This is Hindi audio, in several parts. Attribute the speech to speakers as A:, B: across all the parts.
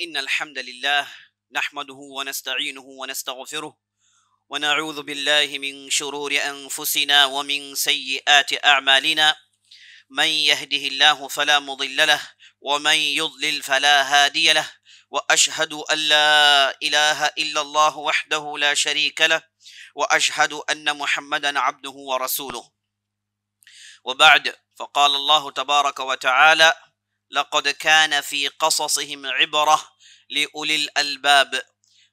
A: इन्नल हम्दुलिल्लाह नहमदुहु व नस्तईनुहु व नस्तगफिरुह व नऊज़ु बिल्लाहि मिन शुरूरि अनफुसिना व मिन सय्यिआति अअमालिना मन यहदिहिल्लाहु फला मुदिल्ल लह व मन युद्लिल फला हादिय लह व अशहदु अल्ला इलाहा इल्लल्लाहु वहदहु ला शरीका लह व अशहदु अन्ना मुहम्मदन अब्दुहु व रसूलुहु व बअद फ़क़ाल अल्लाहु तबारक व तआला लक़द कान फ़ी क़ससिहिम इब्रह लिउलिल अलबाब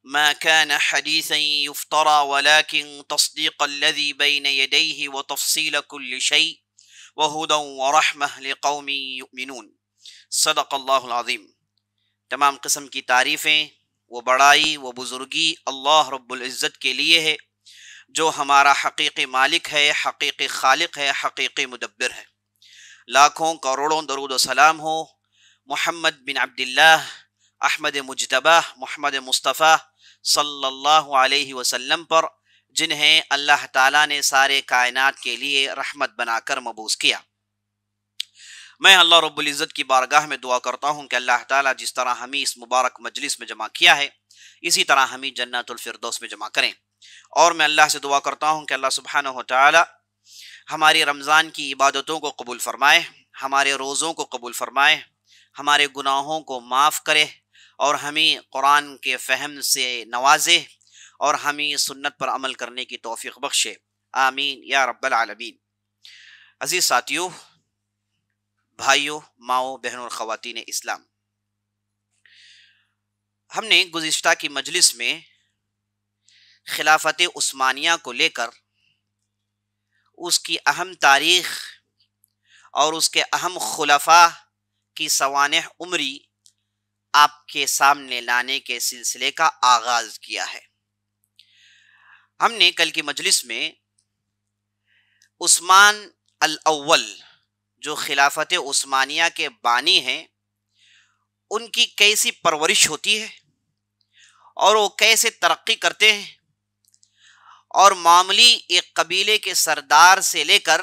A: मा कान हदीसन युफ्तरा वलाकिन तस्दीक़ल्लज़ी बैन यदैहि व तफ़सील कुल्लि शै व हुदन व रहमह लिक़ौमिन युमिनून। सदक़ल्लाहुल अज़ीम। तमाम किस्म की तारीफ़ें व बड़ाई व बुज़ुर्गी अल्लाह रब्बुल इज़्ज़त के लिए है, जो हमारा हकीकी मालिक है, हकीकी खालिक है, हकीकी मुदब्बिर है। लाखों करोड़ों दरूद व सलाम हो मुहम्मद बिन अब्दिल्लाह अहमद मुज्तबा मोहम्मद मुस्तफ़ा सल्लल्लाहु अलैहि वसल्लम पर, जिन्हें अल्लाह ताला ने सारे कायनात के लिए रहमत बनाकर मबूस किया। मैं अल्लाह रब्बुल इज़्ज़त की बारगाह में दुआ करता हूँ कि अल्लाह ताला जिस तरह हमें इस मुबारक मजलिस में जमा किया है, इसी तरह हमें जन्नतुल फिरदौस में जमा करें। और मैं अल्लाह से दुआ करता हूँ कि अल्लाह सुब्हानहु व तआला हमारी रमज़ान की इबादतों को कबूल फरमाए, हमारे रोज़ों को कबूल फरमाए, हमारे गुनाहों को माफ़ करे और हमें कुरान के फ़हम से नवाजे और हमें सुन्नत पर अमल करने की तौफ़ीक़ बख्शे। आमीन या रब्बल आलमीन। अज़ीज़ साथियों, भाइयों, माओ, बहनों और ख़वातीन इस्लाम, हमने गुज़िश्ता की मजलिस में खिलाफत उस्मानिया को लेकर उसकी अहम तारीख़ और उसके अहम खुलफा की सवानेह उम्री आपके सामने लाने के सिलसिले का आगाज़ किया है। हमने कल की मजलिस में उस्मान अल अव्वल, जो खिलाफत उस्मानिया के बानी हैं, उनकी कैसी परवरिश होती है और वो कैसे तरक्की करते हैं और मामूली एक कबीले के सरदार से लेकर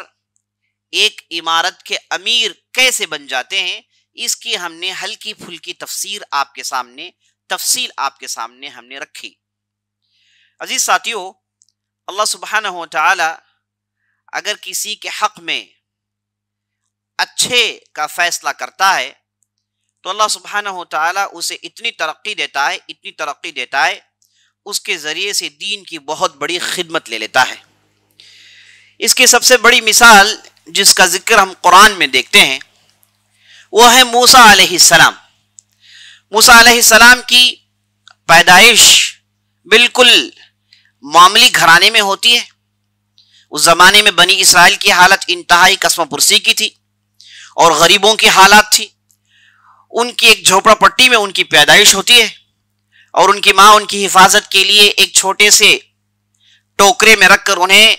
A: एक इमारत के अमीर कैसे बन जाते हैं, इसकी हमने हल्की फुल्की तफसील आपके सामने हमने रखी। अजीज साथियों, अल्लाह सुब्हानहु व तआला अगर किसी के हक में अच्छे का फैसला करता है तो अल्लाह सुब्हानहु व तआला उसे इतनी तरक्की देता है, उसके ज़रिए से दीन की बहुत बड़ी खिदमत ले लेता है। इसकी सबसे बड़ी मिसाल जिसका जिक्र हम कुरान में देखते हैं वो है मूसा अलैहिस्सलाम। मूसा अलैहिस्सलाम की पैदाइश बिल्कुल मामूली घराने में होती है। उस ज़माने में बनी इसराइल की हालत इंतहाई कस्मपुरसी की थी और गरीबों की हालत थी। उनकी एक झोपड़पट्टी में उनकी पैदाइश होती है और उनकी माँ उनकी हिफाजत के लिए एक छोटे से टोकरे में रखकर उन्हें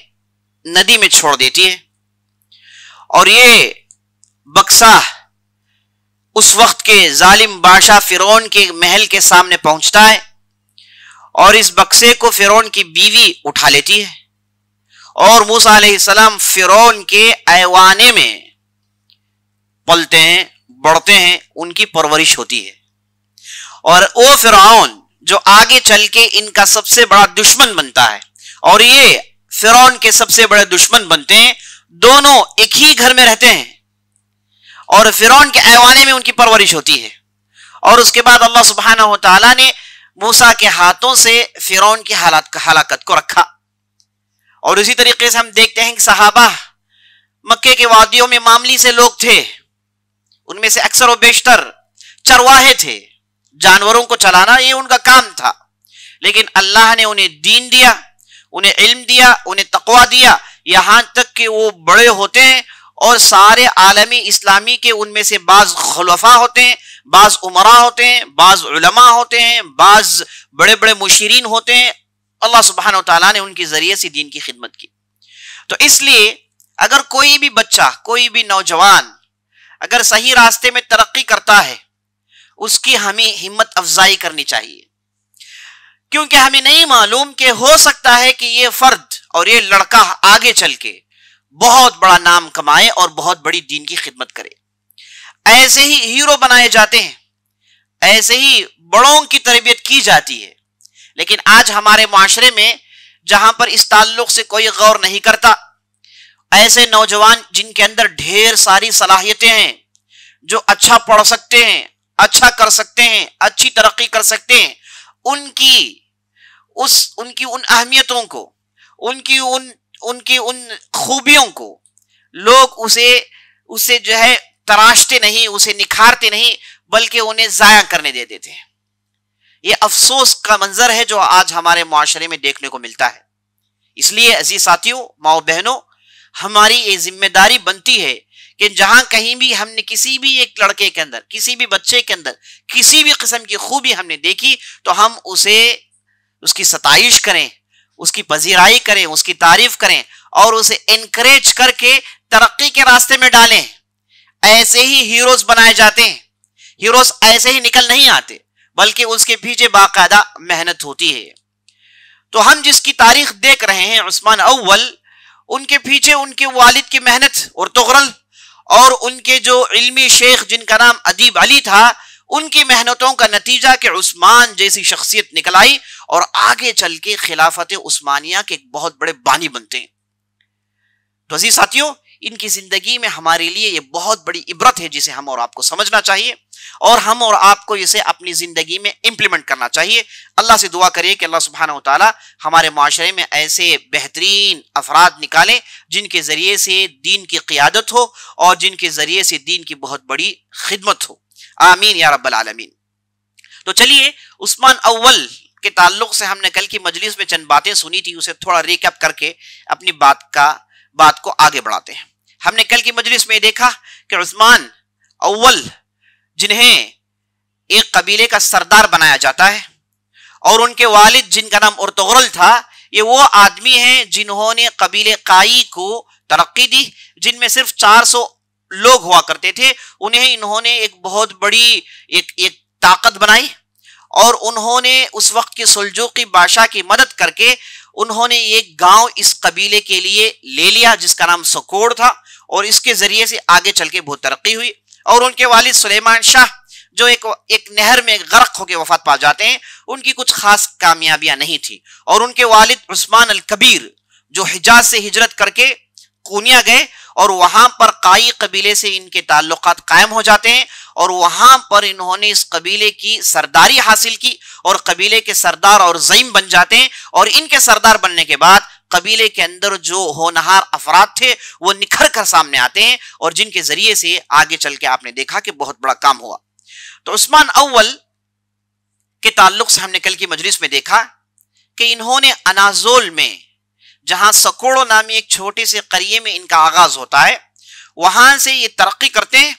A: नदी में छोड़ देती है। और ये बक्सा उस वक्त के जालिम बादशाह फिरौन के महल के सामने पहुंचता है और इस बक्से को फिरौन की बीवी उठा लेती है और मूसा अलैहिस्सलाम फिरौन के ऐवाने में पलते हैं, बढ़ते हैं, उनकी परवरिश होती है। और वो फिरौन जो आगे चल के इनका सबसे बड़ा दुश्मन बनता है और ये फिरौन के सबसे बड़े दुश्मन बनते हैं, दोनों एक ही घर में रहते हैं और फिरौन के ऐवाने में उनकी परवरिश होती है। और उसके बाद अल्लाह सुब्हानहु व तआला ने मूसा के हाथों से फिरौन की हलाकत को रखा। और इसी तरीके से हम देखते हैं कि सहाबा मक्के के वादियों में मामूली से लोग थे, उनमें से अक्सर व बेशतर चरवाहे थे, जानवरों को चलाना ये उनका काम था। लेकिन अल्लाह ने उन्हें दीन दिया, उन्हें इल्म दिया, उन्हें तकवा दिया, यहां तक कि वो बड़े होते हैं और सारे आलमी इस्लामी के उनमें से बाज खुलफा होते हैं, बाज उमरा होते हैं, बाज उलमा होते हैं, बाज बड़े बड़े मुशीरीन होते हैं। अल्लाह सुब्हानहु व तआला ने उनके जरिए से दीन की खिदमत की। तो इसलिए अगर कोई भी बच्चा, कोई भी नौजवान अगर सही रास्ते में तरक्की करता है, उसकी हमें हिम्मत अफजाई करनी चाहिए, क्योंकि हमें नहीं मालूम कि हो सकता है कि ये फर्द और ये लड़का आगे चल के बहुत बड़ा नाम कमाए और बहुत बड़ी दीन की खिदमत करे। ऐसे ही हीरो बनाए जाते हैं, ऐसे ही बड़ों की तरबियत की जाती है। लेकिन आज हमारे माशरे में जहां पर इस ताल्लुक से कोई गौर नहीं करता, ऐसे नौजवान जिनके अंदर ढेर सारी सलाहियतें हैं, जो अच्छा पढ़ सकते हैं, अच्छा कर सकते हैं, अच्छी तरक्की कर सकते हैं, उनकी उन अहमियतों को, उनकी उन खूबियों को लोग उसे जो है तराशते नहीं, उसे निखारते नहीं, बल्कि उन्हें जाया करने दे देते हैं। यह अफसोस का मंजर है जो आज हमारे माशरे में देखने को मिलता है। इसलिए अजीज साथियों, माओ बहनों, हमारी ये जिम्मेदारी बनती है कि जहां कहीं भी हमने किसी भी एक लड़के के अंदर, किसी भी बच्चे के अंदर किसी भी किस्म की खूबी हमने देखी, तो हम उसकी सताइश करें, उसकी पजीराई करें, उसकी तारीफ करें और उसे इनकरेज करके तरक्की के रास्ते में डालें। ऐसे ही हीरोज बनाए जाते हैं। हीरोज ऐसे ही निकल नहीं आते, बल्कि उसके पीछे बाकायदा मेहनत होती है। तो हम जिसकी तारीख देख रहे हैं, उस्मान अव्वल, उनके पीछे उनके वालिद की मेहनत और तुगरल, और उनके जो इल्मी शेख जिनका नाम अदीब अली था, उनकी मेहनतों का नतीजा कि उस्मान जैसी शख्सियत निकल आई और आगे चल के खिलाफत उस्मानिया के एक बहुत बड़े बानी बनते हैं। तो अजीज साथियों, इनकी जिंदगी में हमारे लिए ये बहुत बड़ी इबरत है, जिसे हम और आपको समझना चाहिए और हम और आपको इसे अपनी जिंदगी में इंप्लीमेंट करना चाहिए। अल्लाह से दुआ करिए कि अल्लाह सुब्हानहू व तआला हमारे माशरे में ऐसे बेहतरीन अफराद निकाले जिनके जरिए से दीन की क़ियादत हो और जिनके जरिए से दीन की बहुत बड़ी खिदमत हो। आमीन या रब्बल आलमीन। तो चलिए, उस्मान अव्वल के ताल्लुक से हमने कल की मजलिस में चंद बातें सुनी थी, उसे थोड़ा रिकैप करके अपनी बात को आगे बढ़ाते हैं। हमने कल की मजलिस में देखा कि उस्मान अव्वल, जिन्हें एक कबीले का सरदार बनाया जाता है, और उनके वालिद जिनका नाम उर्तुगरल था, ये वो आदमी हैं जिन्होंने कबीले काई को तरक्की दी, जिनमें सिर्फ 400 लोग हुआ करते थे। उन्हें इन्होंने एक बहुत बड़ी एक ताकत बनाई और उन्होंने उस वक्त के सुल्जूकी बादशाह की मदद करके उन्होंने एक गांव इस कबीले के लिए ले लिया जिसका नाम सकोड़ था, और इसके जरिए से आगे चल के बहुत तरक्की हुई। और उनके वालिद सुलेमान शाह, जो एक नहर में गर्क होकर वफात पा जाते हैं, उनकी कुछ खास कामयाबियां नहीं थी। और उनके वालिद उस्मान अल कबीर, जो हिजाज से हिजरत करके कोनिया गए और वहां पर काई कबीले से इनके ताल्लुकात कायम हो जाते हैं, और वहां पर इन्होंने इस कबीले की सरदारी हासिल की और कबीले के सरदार और ज़ईम बन जाते हैं। और इनके सरदार बनने के बाद कबीले के अंदर जो होनहार अफराद थे वो निखर कर सामने आते हैं, और जिनके जरिए से आगे चल के आपने देखा कि बहुत बड़ा काम हुआ। तो उस्मान अव्वल के ताल्लुक से हमने कल की मजलिस में देखा कि इन्होंने अनाजोल में, जहां सकोड़ो नामी एक छोटे से करिए में इनका आगाज होता है, वहां से ये तरक्की करते हैं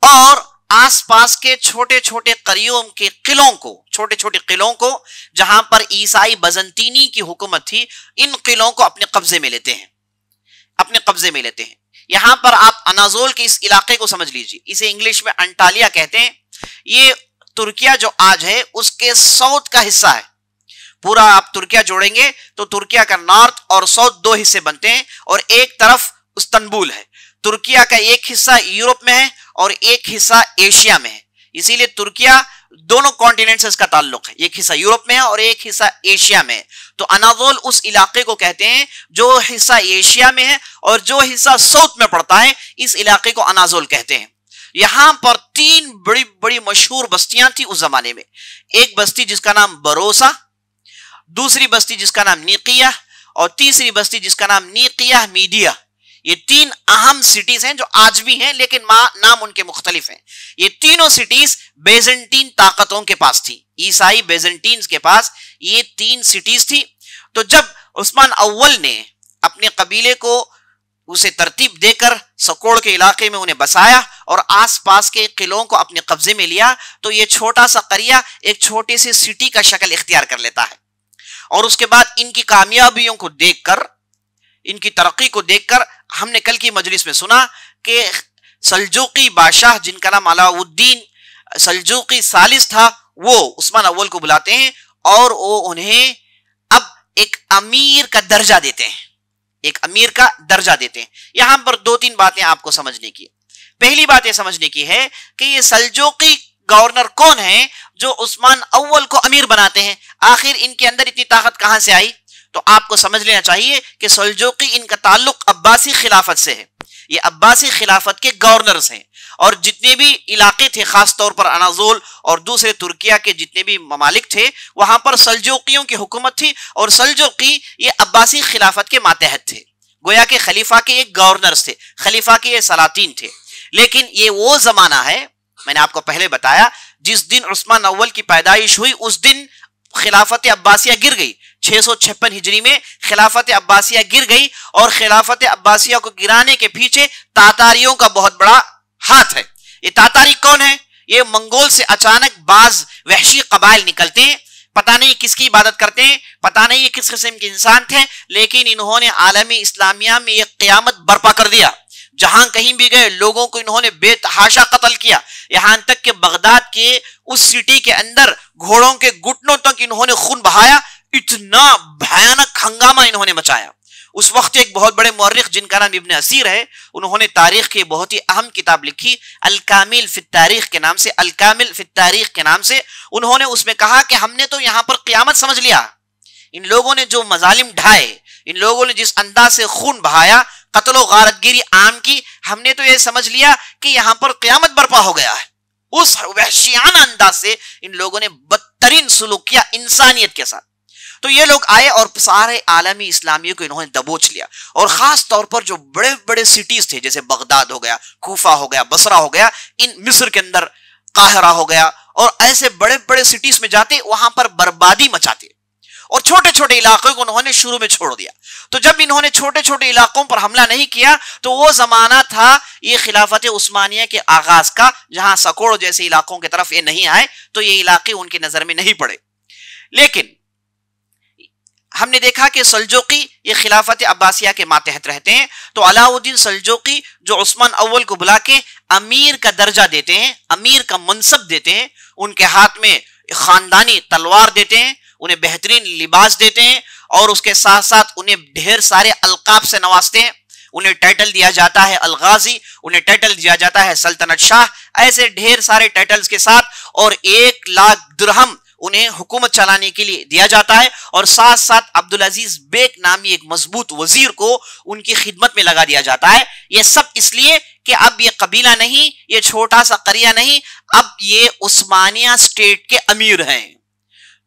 A: और आसपास के छोटे छोटे करियों के किलों को, छोटे छोटे किलों को जहां पर ईसाई बजंतीनी की हुकूमत थी, इन किलों को अपने कब्जे में लेते हैं। यहां पर आप अनाजोल के इस इलाके को समझ लीजिए, इसे इंग्लिश में अंटालिया कहते हैं। ये तुर्किया जो आज है उसके साउथ का हिस्सा है। पूरा आप तुर्किया जोड़ेंगे तो तुर्किया का नॉर्थ और साउथ दो हिस्से बनते हैं, और एक तरफ इस्तांबुल है। तुर्किया का एक हिस्सा यूरोप में है और एक हिस्सा एशिया में है। इसीलिए तुर्किया दोनों कॉन्टिनेंट से इसका ताल्लुक है, एक हिस्सा यूरोप में है और एक हिस्सा एशिया में है। तो अनाजोल उस इलाके को कहते हैं जो हिस्सा एशिया में है और जो हिस्सा साउथ में पड़ता है, इस इलाके को अनाजोल कहते हैं। यहां पर 3 बड़ी बड़ी मशहूर बस्तियां थी उस जमाने में। एक बस्ती जिसका नाम बरोसा, दूसरी बस्ती जिसका नाम नीकिया, और तीसरी बस्ती जिसका नाम नीकिया मीडिया। ये 3 अहम सिटीज हैं जो आज भी हैं, लेकिन नाम उनके मुख्तलिफ हैं। ये तीनों सिटीज बेजेंटीन ताकतों के पास थी, ईसाई बेजेंटीन के पास ये 3 सिटीज थी। तो जब उस्मान अव्वल ने अपने कबीले को उसे तरतीब देकर सकोड़ के इलाके में उन्हें बसाया और आसपास के किलों को अपने कब्जे में लिया, तो ये छोटा सा करिया एक छोटे से सिटी का शक्ल इख्तियार कर लेता है। और उसके बाद इनकी कामयाबियों को देखकर, इनकी तरक्की को देखकर, हमने कल की मजलिस में सुना कि सल्जूकी बादशाह जिनका नाम अलाउद्दीन सल्जूकी सालिस था, वो उस्मान अव्वल को बुलाते हैं और वो उन्हें अब एक अमीर का दर्जा देते हैं, यहां पर 2-3 बातें आपको समझने की। पहली बात यह समझने की है कि ये सल्जूकी गवर्नर कौन है जो उस्मान अव्वल को अमीर बनाते हैं? आखिर इनके अंदर इतनी ताकत कहां से आई? तो आपको समझ लेना चाहिए कि सल्जूकी, इनका ताल्लुक अब्बासी खिलाफत से है। ये अब्बासी खिलाफत के गवर्नर्स हैं और जितने भी इलाके थे, खास तौर पर अनाजोल और दूसरे तुर्किया के जितने भी ममालिक थे, वहां पर सल्जूकियों की हुकूमत थी और सल्जूकी ये अब्बासी खिलाफत के मातहत थे। गोया के खलीफा के एक गवर्नर्स थे, खलीफा के ये सलातीन थे। लेकिन ये वो जमाना है, मैंने आपको पहले बताया, जिस दिन उस्मान अव्वल की पैदाइश हुई उस दिन खिलाफत अब्बासिया गिर गई। 656 हिजरी में खिलाफत अब्बासिया गिर गई और खिलाफत अब्बासिया को गिराने के पीछे तातारियों का बहुत बड़ा हाथ है। ये तातारी कौन है? ये मंगोल से अचानक बाज वहशी कबाइल निकलते हैं, पता नहीं किसकी इबादत करते हैं, पता नहीं ये किस किस्म के इंसान थे, लेकिन इन्होंने आलमी इस्लामिया में एक क़यामत बर्पा कर दिया। जहां कहीं भी गए लोगों को इन्होंने बेतहाशा कत्ल किया, यहां तक कि बगदाद के उस सिटी के अंदर घोड़ों के घुटनों तक इन्होंने खून बहाया। इतना भयानक हंगामा इन्होंने मचाया। उस वक्त एक बहुत बड़े मौर्रिख जिनका नाम इब्न असीर है, उन्होंने तारीख की बहुत ही अहम किताब लिखी अल कामिल फित तारीख के नाम से, अल कामिल फित तारीख के नाम से। उन्होंने उसमें कहा कि हमने तो यहां पर क़यामत समझ लिया। इन लोगों ने जो मजालिम ढाए, इन लोगों ने जिस अंदाज से खून बहाया, कत्लो गारतगिरी आम की, हमने तो यह समझ लिया कि यहां पर क़यामत बर्पा हो गया है। उस वहशियाना अंदाज से इन लोगों ने बदतरीन सुलूक किया इंसानियत के साथ। तो ये लोग आए और सारे आलमी इस्लामियों को इन्होंने दबोच लिया और खास तौर पर जो बड़े बड़े सिटीज थे, जैसे बगदाद हो गया, कूफा हो गया, बसरा हो गया, इन मिस्र के अंदर काहिरा हो गया, और ऐसे बड़े बड़े सिटीज में जाते, वहां पर बर्बादी मचाते और छोटे छोटे इलाकों को उन्होंने शुरू में छोड़ दिया। तो जब इन्होंने छोटे छोटे इलाकों पर हमला नहीं किया तो वो जमाना था ये खिलाफत उस्मानिया के आगाज का, जहां सकौड़ जैसे इलाकों की तरफ ये नहीं आए तो ये इलाके उनकी नजर में नहीं पड़े। लेकिन हमने देखा कि सल्जूकी ये खिलाफत अब्बासिया के मातहत रहते हैं। तो अलाउद्दीन सल्जूकी जो उस्मान अव्वल को बुला के अमीर का दर्जा देते हैं, अमीर का मनसब देते हैं, उनके हाथ में खानदानी तलवार देते हैं, उन्हें बेहतरीन लिबास देते हैं और उसके साथ साथ उन्हें ढेर सारे अलकाब से नवाजते हैं। उन्हें टाइटल दिया जाता है अलगाजी, उन्हें टाइटल दिया जाता है सल्तनत शाह, ऐसे ढेर सारे टाइटल्स के साथ, और 1 लाख दिरहम उन्हें हुकूमत चलाने के लिए दिया जाता है और साथ साथ अब्दुल अजीज बेग नामी एक मजबूत वजीर को उनकी खिदमत में लगा दिया जाता है। यह सब इसलिए कि अब ये कबीला नहीं, ये छोटा सा करिया नहीं, अब ये उस्मानिया स्टेट के अमीर हैं।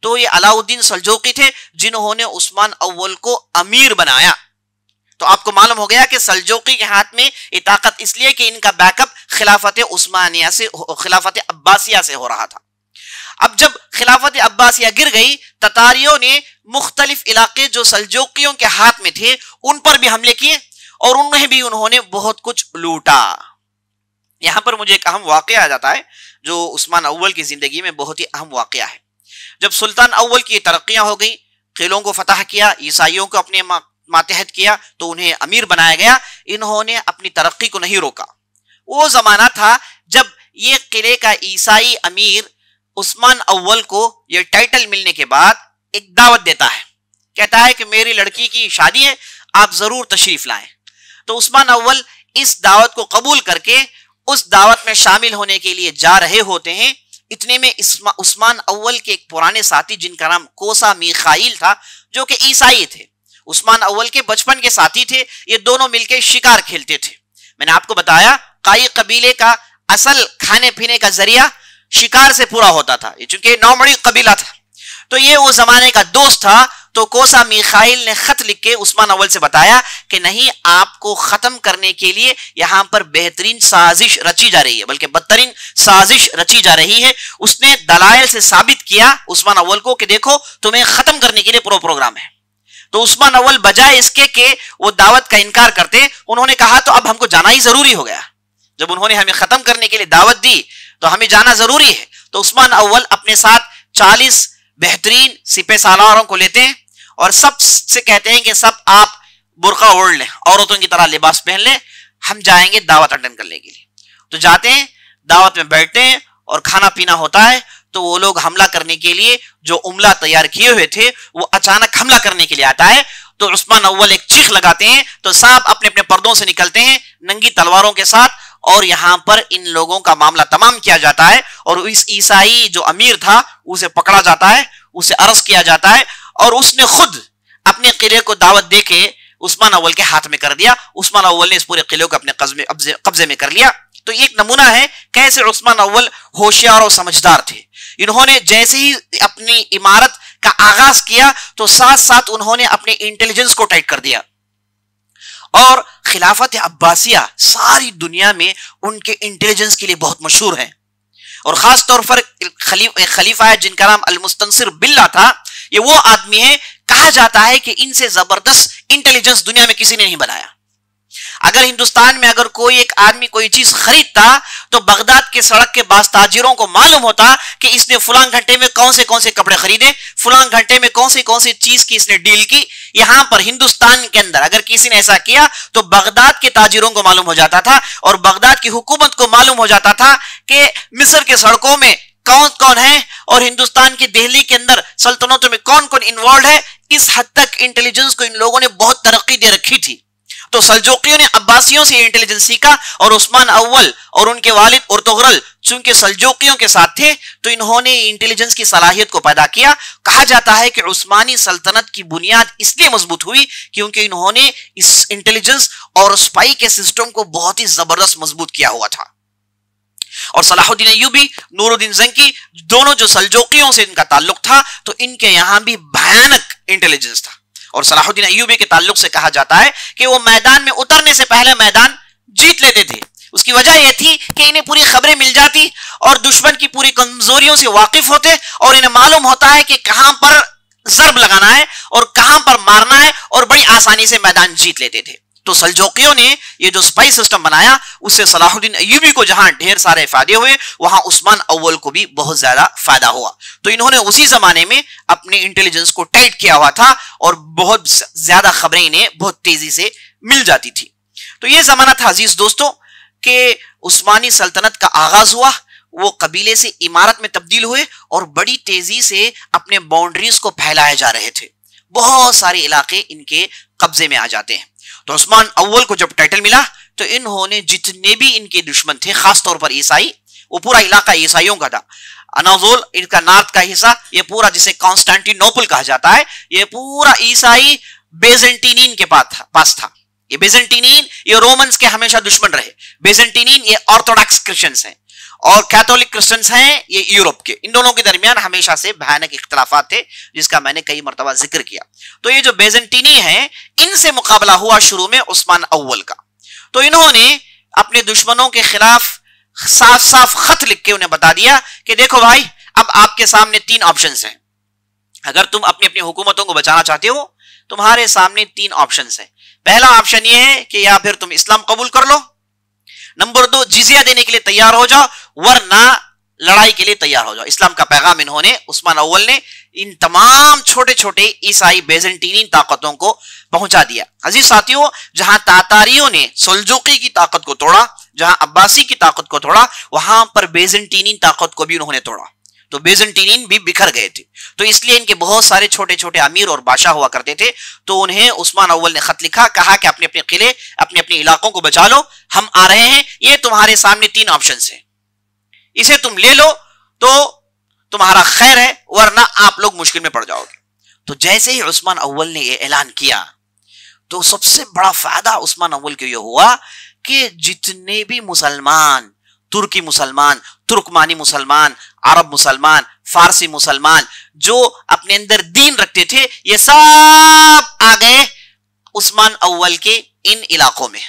A: तो ये अलाउद्दीन सल्जूकी थे जिन्होंने उस्मान अव्वल को अमीर बनाया। तो आपको मालूम हो गया कि सल्जूकी के हाथ में ये ताकत इसलिए कि इनका बैकअप खिलाफत उस्मानिया से, खिलाफत अब्बासिया से हो रहा था। अब जब खिलाफत अब्बासिया गिर गई, ततारियों ने मुख्तलिफ इलाके जो सल्जूकियों के हाथ में थे उन पर भी हमले किए और उनमें भी उन्होंने बहुत कुछ लूटा। यहां पर मुझे एक अहम वाकया आ जाता है जो उस्मान अव्वल की जिंदगी में बहुत ही अहम वाकया है। जब सुल्तान अव्वल की तरक्कियां हो गई, किलों को फतह किया, ईसाइयों को अपने मातहत किया, तो उन्हें अमीर बनाया गया। इन्होंने अपनी तरक्की को नहीं रोका। वो जमाना था जब ये किले का ईसाई अमीर उस्मान अव्वल को यह टाइटल मिलने के बाद एक दावत देता है, कहता है कि मेरी लड़की की शादी है, आप जरूर तशरीफ लाएं। तो उस्मान अव्वल इस दावत को कबूल करके उस दावत में शामिल होने के लिए जा रहे होते हैं। इतने में उस्मान अव्वल के एक पुराने साथी जिनका नाम कोसा मीखाइल था, जो कि ईसाई थे, उस्मान अव्वल के बचपन के साथी थे। ये दोनों मिलकर शिकार खेलते थे। मैंने आपको बताया काई कबीले का असल खाने पीने का जरिया शिकार से पूरा होता था, चूंकि नौमड़ी कबीला था। तो ये वो जमाने का दोस्त था। तो कोसा मीखाइल ने खत लिख के उस्मान अव्वल से बताया कि नहीं, आपको खत्म करने के लिए यहां पर बेहतरीन साजिश रची जा रही है, बल्कि बदतरीन साजिश रची जा रही है। उसने दलाइल से साबित किया उस्मान अव्वल को कि देखो तुम्हें खत्म करने के लिए पूरा प्रोग्राम है। तो उस्मान अव्वल बजाय इसके कि वो दावत का इनकार करते, उन्होंने कहा तो अब हमको जाना ही जरूरी हो गया। जब उन्होंने हमें खत्म करने के लिए दावत दी तो हमें जाना जरूरी है। तो उस्मान अव्वल अपने साथ 40 बेहतरीन सिपह सालारों को लेते हैं और सब से कहते हैं कि सब आप बुर्का ओढ़ लें, औरतों की तरह लिबास पहन लें, हम जाएंगे दावत अटेंड करने के लिए। तो जाते हैं, दावत में बैठते हैं और खाना पीना होता है। तो वो लोग हमला करने के लिए जो उमला तैयार किए हुए थे वो अचानक हमला करने के लिए आता है। तो उस्मान अव्वल एक चीख लगाते हैं तो सब अपने अपने पर्दों से निकलते हैं नंगी तलवारों के साथ और यहां पर इन लोगों का मामला तमाम किया जाता है और इस ईसाई जो अमीर था उसे पकड़ा जाता है, उसे अरेस्ट किया जाता है और उसने खुद अपने किले को दावत देके उस्मान अव्वल के हाथ में कर दिया। उस्मान अव्वल ने इस पूरे किले को अपने कब्जे में कर लिया। तो एक नमूना है कैसे उस्मान अव्वल होशियार और समझदार थे। इन्होंने जैसे ही अपनी इमारत का आगाज किया तो साथ साथ उन्होंने अपने इंटेलिजेंस को टाइट कर दिया और खिलाफत अब्बासिया सारी दुनिया में उनके इंटेलिजेंस के लिए बहुत मशहूर है। और खास तौर पर खलीफा है जिनका नाम अल मुस्तनसिर बिल्ला था, ये वो आदमी है, कहा जाता है कि इनसे जबरदस्त इंटेलिजेंस दुनिया में किसी ने नहीं बनाया। अगर हिंदुस्तान में अगर कोई एक आदमी कोई चीज खरीदता तो बगदाद के सड़क के बास ताजिरों को मालूम होता कि इसने फलां घंटे में कौन से कपड़े खरीदे, फलां घंटे में कौन सी चीज की इसने डील की। यहां पर हिंदुस्तान के अंदर अगर किसी ने ऐसा किया तो बगदाद के ताजिरों को मालूम हो जाता था और बगदाद की हुकूमत को मालूम हो जाता था कि मिस्र के सड़कों में कौन कौन है और हिंदुस्तान की दिल्ली के अंदर सल्तनतों में कौन कौन इन्वॉल्व है। इस हद तक इंटेलिजेंस को इन लोगों ने बहुत तरक्की दे रखी थी। तो सल्जूकियों ने अब्बासियों से इंटेलिजेंस सीखा और उस्मान अव्वल और उनके वालिद उर्तुगरल चूंकि सल्जूकियों के साथ थे तो इन्होंने इंटेलिजेंस की सलाहियत को पैदा किया। कहा जाता है कि उस्मानी सल्तनत की बुनियाद इसलिए मजबूत हुई क्योंकि इन्होंने इस इंटेलिजेंस और स्पाई के सिस्टम को बहुत ही जबरदस्त मजबूत किया हुआ था। और सलाहुद्दीन अय्यूबी, नूरुद्दीन जंकी, दोनों जो सल्जूकियों से इनका ताल्लुक था तो इनके यहां भी भयानक इंटेलिजेंस था। और सलाहुद्दीन अय्यूबी के ताल्लुक से कहा जाता है कि वो मैदान में उतरने से पहले मैदान जीत लेते थे। उसकी वजह यह थी कि इन्हें पूरी खबरें मिल जाती और दुश्मन की पूरी कमजोरियों से वाकिफ होते और इन्हें मालूम होता है कि कहां पर जर्ब लगाना है और कहां पर मारना है और बड़ी आसानी से मैदान जीत लेते थे। तो सल्जूकियों ने ये जो स्पाई सिस्टम बनाया उससे सलाहुद्दीन अय्यूबी को जहां ढेर सारे फायदे हुए वहां उस्मान अव्वल को भी बहुत ज्यादा फायदा हुआ। तो इन्होंने उसी जमाने में अपने इंटेलिजेंस को टाइट किया हुआ था और बहुत ज्यादा खबरें इन्हें बहुत तेजी से मिल जाती थी। तो ये जमाना था अजीज दोस्तों कि उस्मानी सल्तनत का आगाज हुआ, वो कबीले से इमारत में तब्दील हुए और बड़ी तेजी से अपने बाउंड्रीज को फैलाए जा रहे थे। बहुत सारे इलाके इनके कब्जे में आ जाते हैं। तो उस्मान अव्वल को जब टाइटल मिला तो इन्होंने जितने भी इनके दुश्मन थे, खासतौर पर ईसाई, वो पूरा इलाका ईसाइयों का था। अनाजोल इनका नॉर्थ का हिस्सा, ये पूरा जिसे कॉन्स्टेंटिनोपल कहा जाता है, ये पूरा ईसाई बेजेंटीनियन के पास था। ये बेजेंटीनियन ये रोमन्स के हमेशा दुश्मन रहे। बेजेंटीनियन ये ऑर्थोडॉक्स क्रिश्चियंस हैं और कैथोलिक क्रिश्चियंस हैं ये यूरोप के। इन दोनों के दरमियान हमेशा से भयानक इख्तिलाफात थे जिसका मैंने कई मरतबा जिक्र किया। तो ये जो बेजेंटीनी हैं इनसे मुकाबला हुआ शुरू में उस्मान अव्वल का। तो इन्होंने अपने दुश्मनों के खिलाफ साफ साफ खत लिख के उन्हें बता दिया कि देखो भाई, अब आपके सामने 3 ऑप्शंस हैं। अगर तुम अपनी अपनी हुकूमतों को बचाना चाहते हो तुम्हारे सामने 3 ऑप्शंस हैं। पहला ऑप्शन ये है कि या फिर तुम इस्लाम कबूल कर लो, नंबर 2 जिजिया देने के लिए तैयार हो जाओ, वरना लड़ाई के लिए तैयार हो जाओ। इस्लाम का पैगाम इन्होंने उस्मान अव्वल ने इन तमाम छोटे छोटे ईसाई बेजेंटीनी ताकतों को पहुंचा दिया। अजीज साथियों, जहां तातारियों ने सल्जूकी की ताकत को तोड़ा, जहां अब्बासी की ताकत को तोड़ा, वहां पर बेजेंटीनी ताकत को भी उन्होंने तोड़ा। तो बेजेंटीनी भी बिखर गए थे। तो इसलिए इनके बहुत सारे छोटे छोटे अमीर और बादशाह हुआ करते थे। तो उन्हें उस्मान अव्वल ने खत लिखा, कहा कि अपने अपने किले अपने अपने इलाकों को बचा लो, हम आ रहे हैं, ये तुम्हारे सामने 3 ऑप्शन है, इसे तुम ले लो तो तुम्हारा खैर है, वरना आप लोग मुश्किल में पड़ जाओगे। तो जैसे ही उस्मान अव्वल ने यह ऐलान किया तो सबसे बड़ा फायदा उस्मान अव्वल को यह हुआ कि जितने भी मुसलमान, तुर्की मुसलमान, तुर्कमानी मुसलमान, अरब मुसलमान, फारसी मुसलमान जो अपने अंदर दीन रखते थे, ये सब आ गए उस्मान अव्वल के इन इलाकों में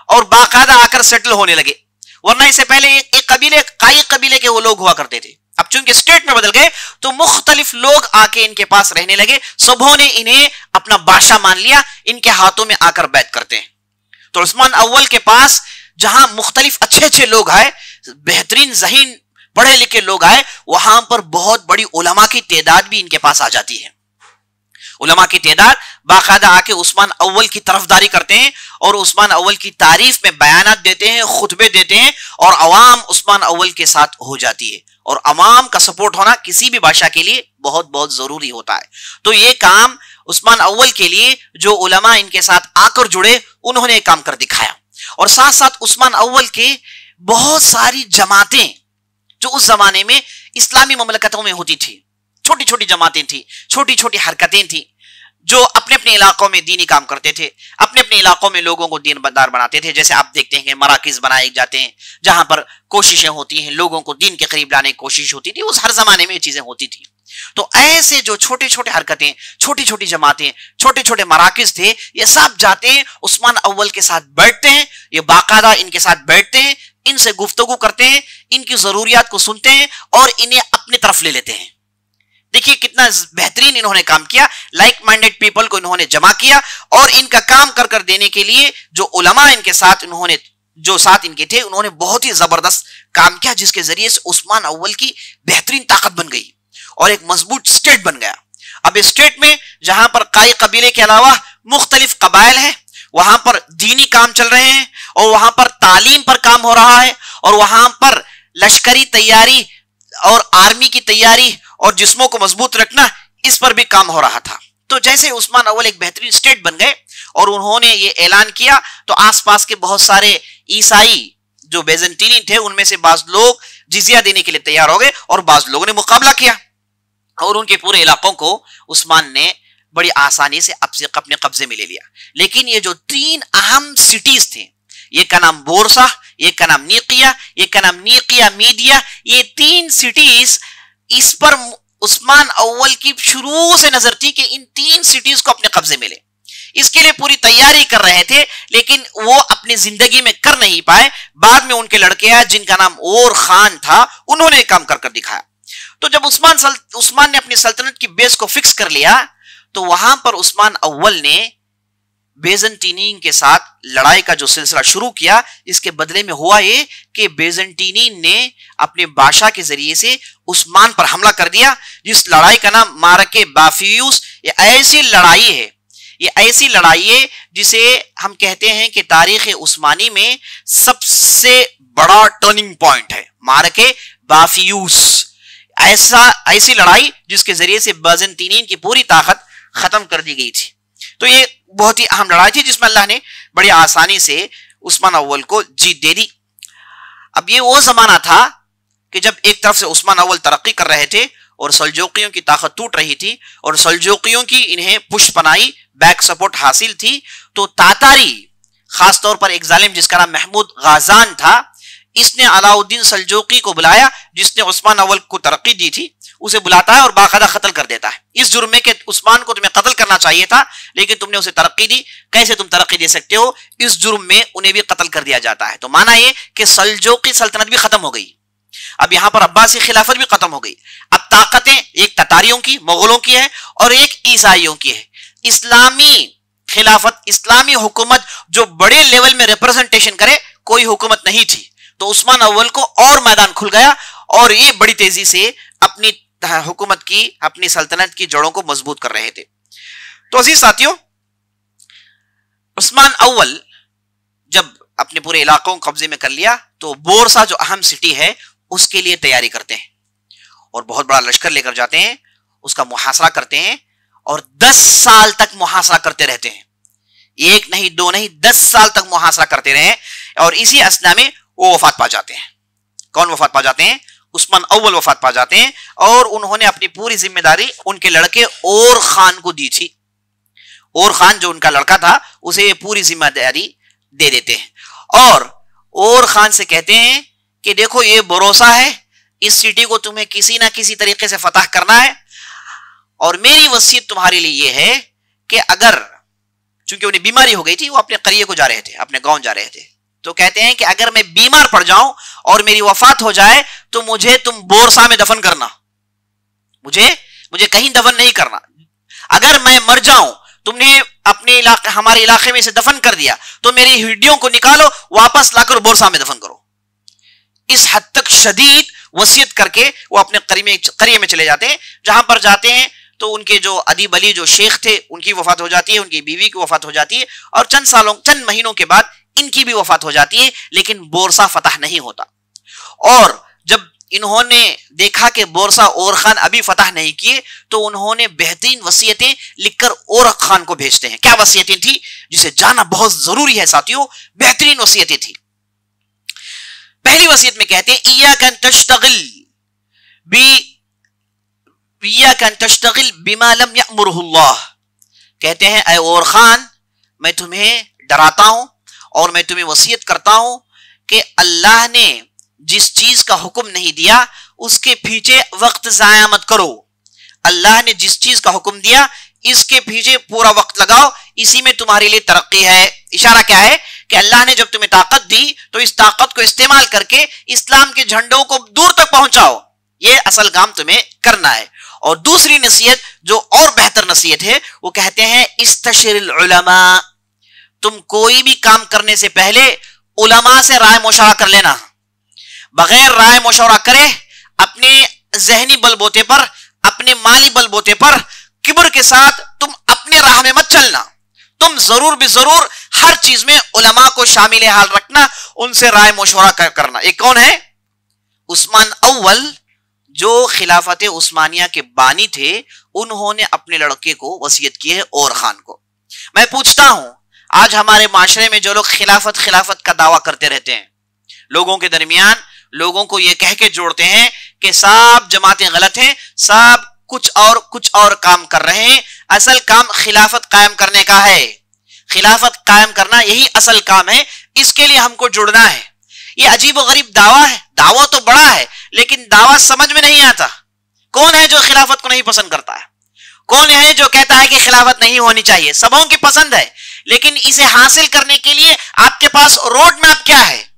A: और बाकायदा आकर सेटल होने लगे। वरना इससे पहले एक कबीले, काई कबीले के वो लोग हुआ करते थे। अब चूंकि स्टेट में बदल गए तो मुख्तलिफ लोग आके इनके पास रहने लगे। सबों ने इन्हें अपना बादशाह मान लिया, इनके हाथों में आकर बैत करते हैं। तो उस्मान अव्वल के पास जहां मुख्तलिफ अच्छे अच्छे लोग आए, बेहतरीन ज़हीन पढ़े लिखे लोग आए, वहां पर बहुत बड़ी उलमा की तादाद भी इनके पास आ जाती है। उलमा की तादाद बाकायदा आके उस्मान अव्वल की तरफदारी करते हैं और उस्मान अव्वल की तारीफ में बयानात देते हैं, खुतबे देते हैं और अवाम उस्मान अव्वल के साथ हो जाती है। और अवाम का सपोर्ट होना किसी भी बादशाह के लिए बहुत बहुत जरूरी होता है। तो ये काम उस्मान अव्वल के लिए जो उलमा इनके साथ आकर जुड़े, उन्होंने काम कर दिखाया। और साथ साथ उस्मान अव्वल के बहुत सारी जमातें जो उस जमाने में इस्लामी ममलकतों में होती थी, छोटी छोटी जमातें थी, छोटी छोटी हरकतें थी, जो अपने अपने इलाकों में दीनी काम करते थे, अपने अपने इलाकों में लोगों को दीनदार बनाते थे। जैसे आप देखते हैं कि मराकिज बनाए जाते हैं जहां पर कोशिशें होती हैं, लोगों को दीन के करीब लाने की कोशिश होती थी। उस हर जमाने में ये चीजें होती थी। तो ऐसे जो छोटे छोटे हरकतें, छोटी छोटी जमातें, छोटे छोटे मराकिज थे, ये सब जाते हैं उस्मान अव्वल के साथ बैठते हैं, ये बाकायदा इनके साथ बैठते हैं, इनसे गुफ्तगू करते हैं, इनकी जरूरियात को सुनते हैं और इन्हें अपनी तरफ ले लेते हैं। देखिए कितना बेहतरीन इन्होंने काम किया। लाइक माइंडेड पीपल को इन्होंने जमा किया और इनका काम कर कर देने के लिए जो उलमा इनके साथ इन्होंने जो साथ इनके थे, उन्होंने बहुत ही जबरदस्त काम किया, जिसके जरिए से उस्मान अव्वल की बेहतरीन ताकत बन गई और एक मजबूत स्टेट बन गया। अब इस स्टेट में जहां पर कई कबीले के अलावा मुख्तलिफ कबाइल हैं, वहां पर दीनी काम चल रहे हैं और वहां पर तालीम पर काम हो रहा है और वहां पर लश्करी तैयारी और आर्मी की तैयारी और जिस्मों को मजबूत रखना, इस पर भी काम हो रहा था। तो जैसे उस्मान अव्वल एक बेहतरीन स्टेट बन गए और उन्होंने ये ऐलान किया, तो आसपास के बहुत सारे ईसाई जो बेजंतीनी थे, उनमें से बाज लोग जिजिया देने के लिए तैयार हो गए और बाज लोगों ने मुकाबला किया और उनके पूरे इलाकों को उस्मान ने बड़ी आसानी से अपने कब्जे में ले लिया। लेकिन ये जो 3 अहम सिटीज थे, एक का नाम बोरसा, एक का नाम नीकिया, एक का नाम नीकिया मीडिया, ये 3 सिटीज, इस पर उस्मान अव्वल की शुरू से नजर थी कि इन 3 सिटीज को अपने कब्जे में ले। इसके लिए पूरी तैयारी कर रहे थे, लेकिन वो अपनी जिंदगी में कर नहीं पाए। बाद में उनके लड़के आए जिनका नाम और खान था, उन्होंने काम कर दिखाया। तो जब उस्मान ने अपनी सल्तनत की बेस को फिक्स कर लिया, तो वहां पर उस्मान अव्वल ने बेजंटीनी के साथ लड़ाई का जो सिलसिला शुरू किया। इसके बदले में हुआ ये कि बेजंटीनी ने अपने बादशाह के जरिए से उस्मान पर हमला कर दिया, जिस लड़ाई का नाम मारके बाफियूस। ये ऐसी लड़ाई है जिसे हम कहते हैं कि तारीख उस्मानी में सबसे बड़ा टर्निंग पॉइंट है, मारके बाफियूस। ऐसी लड़ाई जिसके जरिए से बेजंटीनी की पूरी ताकत खत्म कर दी गई थी। तो ये बहुत ही अहम लड़ाई थी जिसमें अल्लाह ने बड़ी आसानी से उस्मान अव्वल को जीत दे दी। अब ये वो जमाना था कि जब एक तरफ से उस्मान अव्वल तरक्की कर रहे थे और सल्जूकियों की ताकत टूट रही थी और सल्जूकियों की इन्हें पुष्पनाई बैक सपोर्ट हासिल थी। तो तातारी, खासतौर पर एक जालिम जिसका नाम महमूद गाजान था, इसने अलाउद्दीन सल्जूकी को बुलाया, जिसने उस्मान अव्वल को तरक्की दी थी, उसे बुलाता है और बाकायदा कत्ल कर देता है। इस जुर्म में कि उस्मान को तुम्हें कत्ल करना चाहिए था, लेकिन तुमने उसे तरक्की दी। कैसे तुम तरक्की दे सकते हो? इस जुर्म में उन्हें भी कत्ल कर दिया जाता है। तो माना यह कि सल्जूकी सल्तनत भी खत्म हो गई। अब यहां पर अब्बासी खिलाफत भी खत्म हो गई। अब ताकतें एक ततारियों की, मुगलों की है और एक ईसाइयों की है। इस्लामी खिलाफत, इस्लामी हुकूमत जो बड़े लेवल में रिप्रेजेंटेशन करे, कोई हुकूमत नहीं थी। तो उस्मान अव्वल को और मैदान खुल गया और ये बड़ी तेजी से अपनी हुकूमत की, अपनी सल्तनत की जड़ों को मजबूत कर रहे थे। तो अजीज साथियों, उस्मान अव्वल जब अपने पूरे इलाकों को कब्जे में कर लिया, तो बोरसा जो अहम सिटी है उसके लिए तैयारी करते हैं और बहुत बड़ा लश्कर लेकर जाते हैं, उसका मुहासरा करते हैं और 10 साल तक मुहासरा करते रहते हैं। एक नहीं, दो नहीं, 10 साल तक मुहासरा करते रहे और इसी असना में वो वफात पा जाते हैं। कौन वफात पा जाते हैं? उस्मान अव्वल वफात पा जाते हैं और उन्होंने अपनी पूरी जिम्मेदारी उनके लड़के और खान को दी थी। और खान जो उनका लड़का था, उसे पूरी जिम्मेदारी दे देते हैं और खान से कहते हैं कि देखो ये भरोसा है, इस सिटी को तुम्हें किसी ना किसी तरीके से फतह करना है और मेरी वसीयत तुम्हारे लिए ये है कि अगर, चूंकि उन्हें बीमारी हो गई थी, वो अपने करिए को जा रहे थे, अपने गांव जा रहे थे, तो कहते हैं कि अगर मैं बीमार पड़ जाऊं और मेरी वफात हो जाए तो मुझे तुम बोरसा में दफन करना, मुझे कहीं दफन नहीं करना। अगर मैं मर जाऊं, तुमने अपने इलाके, हमारे इलाके में से दफन कर दिया, तो मेरी हड्डियों को निकालो, वापस लाकर बोरसा में दफन करो। इस हद तक शदीद वसीयत करके वो अपने करिए में चले जाते हैं। जहां पर जाते हैं तो उनके जो अदीब अली जो शेख थे, उनकी वफात हो जाती है, उनकी बीवी की वफात हो जाती है और चंद महीनों के बाद इनकी भी वफात हो जाती है, लेकिन बोरसा फतह नहीं होता। और जब इन्होंने देखा कि बोरसा और खान अभी फतह नहीं किए, तो उन्होंने बेहतरीन वसीयतें लिखकर और खान को भेजते हैं। क्या वसीयतें थी जिसे जाना बहुत जरूरी है साथियों, बेहतरीन वसीयतें थी। पहली वसीयत में कहते हैं इय्याका अन तश्तगिल बिमा लम यअमुरुहुल्लाह, कहते हैं ऐ और खान, मैं तुम्हें डराता हूं और मैं तुम्हें वसीयत करता हूं कि अल्लाह ने जिस चीज का हुक्म नहीं दिया उसके पीछे वक्त जाया मत करो। अल्लाह ने जिस चीज का हुक्म दिया इसके पीछे पूरा वक्त लगाओ, इसी में तुम्हारे लिए तरक्की है। इशारा क्या है कि अल्लाह ने जब तुम्हें ताकत दी तो इस ताकत को इस्तेमाल करके इस्लाम के झंडों को दूर तक पहुंचाओ, ये असल काम तुम्हें करना है। और दूसरी नसीहत जो और बेहतर नसीहत है, वो कहते हैं इस्तशिरिल उलमा, तुम कोई भी काम करने से पहले उलमा से राय मशवरा कर लेना। बगैर राय मशवरा करे अपने जहनी बलबोते पर, अपने माली बलबोते पर किब्र के साथ तुम अपने राह में मत चलना। तुम जरूर भी जरूर हर चीज में उलमा को शामिल हाल रखना, उनसे राय मशवरा करना। एक कौन है? उस्मान अव्वल जो खिलाफत उस्मानिया के बानी थे, उन्होंने अपने लड़के को वसीयत की है और खान को। मैं पूछता हूं, आज हमारे माशरे में जो लोग खिलाफत का दावा करते रहते हैं, लोगों के दरमियान लोगों को यह कह के जोड़ते हैं कि सब जमातें गलत हैं, सब कुछ और काम कर रहे हैं, असल काम खिलाफत कायम करने का है। खिलाफत कायम करना यही असल काम है, इसके लिए हमको जुड़ना है। ये अजीब व गरीब दावा है। दावा तो बड़ा है लेकिन दावा समझ में नहीं आता। कौन है जो खिलाफत को नहीं पसंद करता है? कौन है जो कहता है कि खिलाफत नहीं होनी चाहिए? सबों की पसंद है, लेकिन इसे हासिल करने के लिए आपके पास रोड मैप क्या है?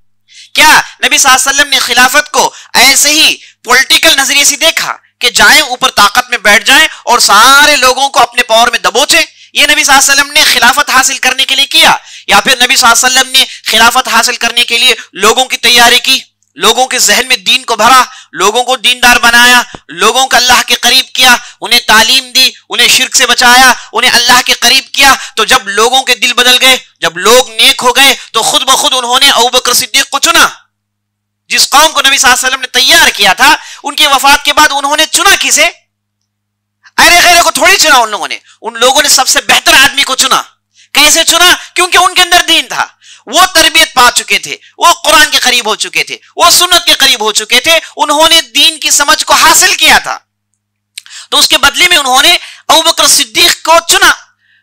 A: क्या नबी सल्लल्लाहु अलैहि वसल्लम ने खिलाफत को ऐसे ही पॉलिटिकल नजरिए से देखा कि जाएं ऊपर ताकत में बैठ जाएं और सारे लोगों को अपने पावर में दबोचे? ये नबी सल्लल्लाहु अलैहि वसल्लम ने खिलाफत हासिल करने के लिए किया, या फिर नबी सल्लल्लाहु अलैहि वसल्लम ने खिलाफत हासिल करने के लिए लोगों की तैयारी की, लोगों के जहन में दीन को भरा, लोगों को दीनदार बनाया, लोगों को अल्लाह के करीब किया, उन्हें तालीम दी, उन्हें शिर्क से बचाया, उन्हें अल्लाह के करीब किया? तो जब लोगों के दिल बदल गए, जब लोग नेक हो गए, तो खुद ब खुद उन्होंने अबू बकर सिद्दीक को चुना। जिस कौम को नबी सल्लल्लाहु अलैहि वसल्लम ने तैयार किया था, उनकी वफात के बाद उन्होंने चुना किसे? अरे गैर को थोड़ी चुना उन लोगों ने, उन लोगों ने सबसे बेहतर आदमी को चुना। कैसे चुना? क्योंकि उनके अंदर दीन था, वो तरबियत पा चुके थे, वो कुरान के करीब हो चुके थे, वो सुन्नत के करीब हो चुके थे, उन्होंने दीन की समझ को हासिल किया था। तो उसके बदले में उन्होंने अबू बकर सिद्दीक को चुना।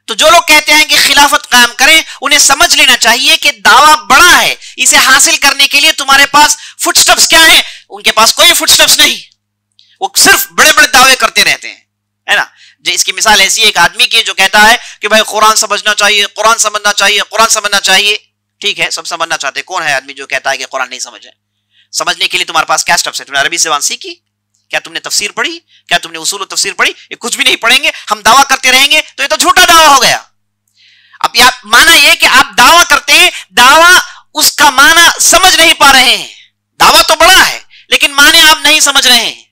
A: तो जो लोग कहते हैं कि खिलाफत कायम करें, उन्हें समझ लेना चाहिए कि दावा बड़ा है, इसे हासिल करने के लिए तुम्हारे पास फुटस्टेप्स क्या है? उनके पास कोई फुटस्टेप्स नहीं, वो सिर्फ बड़े बड़े दावे करते रहते हैं, है ना। इसकी मिसाल ऐसी है, एक आदमी की जो कहता है कि भाई कुरान समझना चाहिए, कुरान समझना चाहिए, कुरान समझना चाहिए। ठीक है, सब समझना चाहते हैं। कौन है आदमी जो कहता है कि कुरान नहीं समझे? समझने के लिए तुम्हारे पास क्या स्टेप्स है? तुमने अरबी ज़बान सीखी? क्या तुमने तफसीर पढ़ी? क्या तुमने उसूल तफसीर पढ़ी? ये कुछ भी नहीं पढ़ेंगे, हम दावा करते रहेंगे तो ये तो झूठा दावा हो गया। अब आप माना ये कि आप दावा करते हैं, दावा उसका माना समझ नहीं पा रहे हैं। दावा तो बड़ा है लेकिन माने आप नहीं समझ रहे हैं,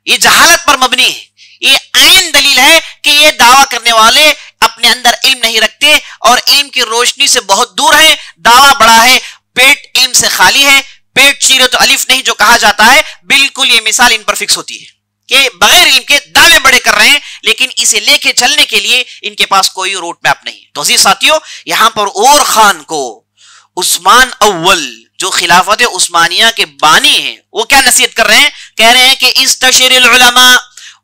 A: ये जहालत पर मबनी है। ये आयन दलील है कि ये दावा करने वाले अपने अंदर इल्म नहीं रखते और इल्म की रोशनी से बहुत दूर है। दावा बड़ा है, पेट इल्म से खाली है। पेट चीरे तो अलिफ नहीं जो कहा जाता है, बिल्कुल ये मिसाल इन पर फिक्स होती है कि बगैर इल्म के दावे बड़े कर रहे हैं, लेकिन इसे लेके चलने के लिए इनके पास कोई रोड मैप नहीं। तो अजीज साथियों, यहां पर और खान को उस्मान अव्वल जो खिलाफत उस्मानिया के बानी हैं, वो क्या नसीहत कर रहे हैं? कह रहे हैं कि इस्तशिरिल उलमा,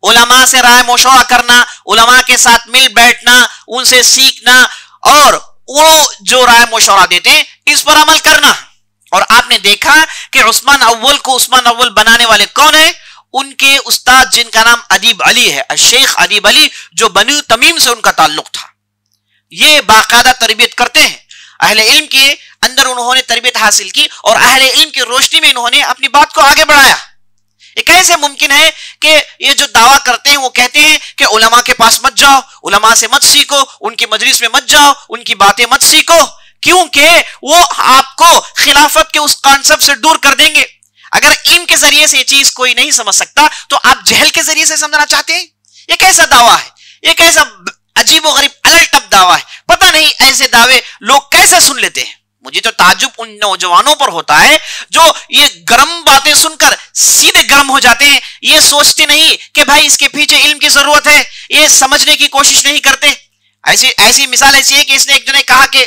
A: उलमा से राय मशवरा करना, उलमा के साथ मिल बैठना, उनसे सीखना और वो जो राय मशवरा देते हैं इस पर अमल करना। और आपने देखा कि उस्मान अव्वल को उस्मान अव्वल बनाने वाले कौन है? उनके उस्ताद जिनका नाम अदीब अली है, शेख अदीब अली, जो बनी तमीम से उनका ताल्लुक था। ये बाकायदा तरबियत करते हैं। अहले इल्म के अंदर उन्होंने तरबियत हासिल की और अहले इल्म की रोशनी में इन्होंने अपनी बात को आगे बढ़ाया। ये कैसे मुमकिन है कि ये जो दावा करते हैं वो कहते हैं कि उलमा के पास मत जाओ, उलमा से मत सीखो, उनकी मजलिस में मत जाओ, उनकी बातें मत सीखो, क्योंकि वो आपको खिलाफत के उस कॉन्सेप्ट से दूर कर देंगे। अगर इल्म के जरिए से ये चीज कोई नहीं समझ सकता तो आप जहल के जरिए से समझना चाहते हैं? ये कैसा दावा है? ये कैसा अजीब व गरीब अलटप दावा है? पता नहीं ऐसे दावे लोग कैसे सुन लेते हैं। मुझे तो ताज्जुब उन नौजवानों पर होता है जो ये गर्म बातें सुनकर सीधे गर्म हो जाते हैं, ये सोचते नहीं कि भाई इसके पीछे इल्म की जरूरत है, ये समझने की कोशिश नहीं करते। ऐसी ऐसी मिसाल ऐसी है कि इसने एक जने कहा कि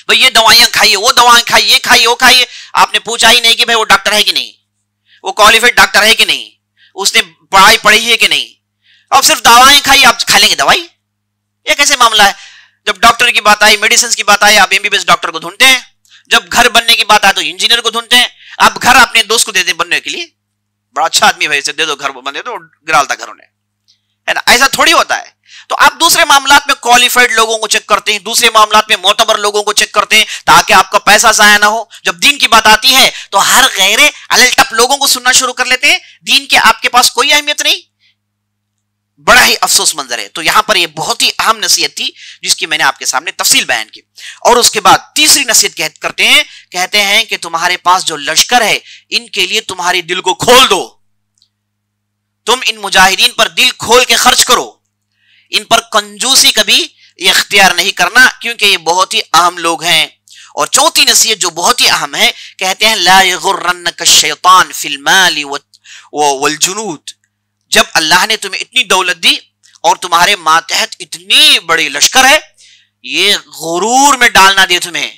A: भाई ये दवाइयां खाइए, वो दवाएं खाइए, ये खाइए, वो खाइए। आपने पूछा ही नहीं कि भाई वो डॉक्टर है कि नहीं, वो क्वालिफाइड डॉक्टर है कि नहीं, उसने पढ़ाई पढ़ी है कि नहीं। अब सिर्फ दवाएं खाइए, आप खा लेंगे दवाई? ये कैसे मामला है? जब डॉक्टर की बात आई, मेडिसिन की बात आई, आप एमबीबीएस डॉक्टर को ढूंढते हैं। जब घर बनने की बात आए तो इंजीनियर को ढूंढते हैं। आप घर अपने दोस्त को देते बनने के लिए, बड़ा अच्छा आदमी भाई, से दे दो घर बनने, तो गिरालता घर उन्हें, है ना? ऐसा थोड़ी होता है। तो आप दूसरे मामलात में क्वालिफाइड लोगों को चेक करते हैं, दूसरे मामलात में मोतबर लोगों को चेक करते हैं ताकि आपका पैसा जाया ना हो। जब दीन की बात आती है तो हर गैरे अलटप लोगों को सुनना शुरू कर लेते हैं, दीन के आपके पास कोई अहमियत नहीं। बड़ा ही अफसोस मंजर है। तो यहां पर यह बहुत ही अहम नसीहत थी जिसकी मैंने आपके सामने तफसील बयान की। और उसके बाद तीसरी नसीहत कहते हैं कि तुम्हारे पास जो लश्कर है, इनके लिए तुम्हारे दिल को खोल दो। तुम इन मुजाहिदीन पर दिल खोल के खर्च करो, इन पर कंजूसी कभी इख्तियार नहीं करना, क्योंकि ये बहुत ही अहम लोग हैं। और चौथी नसीहत जो बहुत ही अहम है, कहते हैं ला यगुर्रन्नका शैतान फिल माली वल जुनूद। जब अल्लाह ने तुम्हें इतनी दौलत दी और तुम्हारे मातहत इतनी बड़ी लश्कर है, ये गुरूर में डालना दे तुम्हें,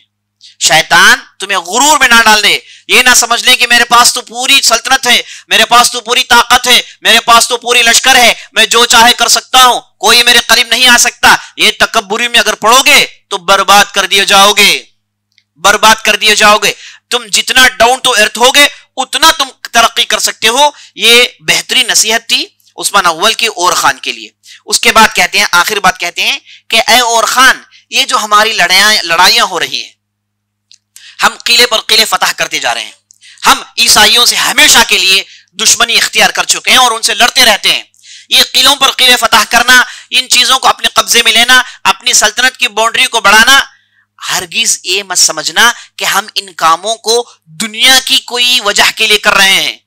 A: शैतान तुम्हें गुरूर में ना डाल दे। ये ना समझ ले कि मेरे पास तो पूरी सल्तनत है, मेरे पास तो पूरी ताकत है, मेरे पास तो पूरी लश्कर है, मैं जो चाहे कर सकता हूं, कोई मेरे करीब नहीं आ सकता। ये तकब्बुरी में अगर पड़ोगे तो बर्बाद कर दिए जाओगे, बर्बाद कर दिए जाओगे। तुम जितना डाउन टू अर्थ होगे उतना तुम तरक्की कर सकते हो। ये बेहतरीन नसीहत थी उस्मान अव्वल की और खान के लिए। उसके बाद कहते हैं, आखिर बात कहते हैं कि ए और खान, ये जो हमारी लड़ाइयां हो रही हैं, हम किले पर किले फतह करते जा रहे हैं, हम ईसाइयों से हमेशा के लिए दुश्मनी इख्तियार कर चुके हैं और उनसे लड़ते रहते हैं। ये किलों पर किले फतह करना, इन चीजों को अपने कब्जे में लेना, अपनी सल्तनत की बाउंड्री को बढ़ाना, हरगिज ये मत समझना कि हम इन कामों को दुनिया की कोई वजह के लिए कर रहे हैं।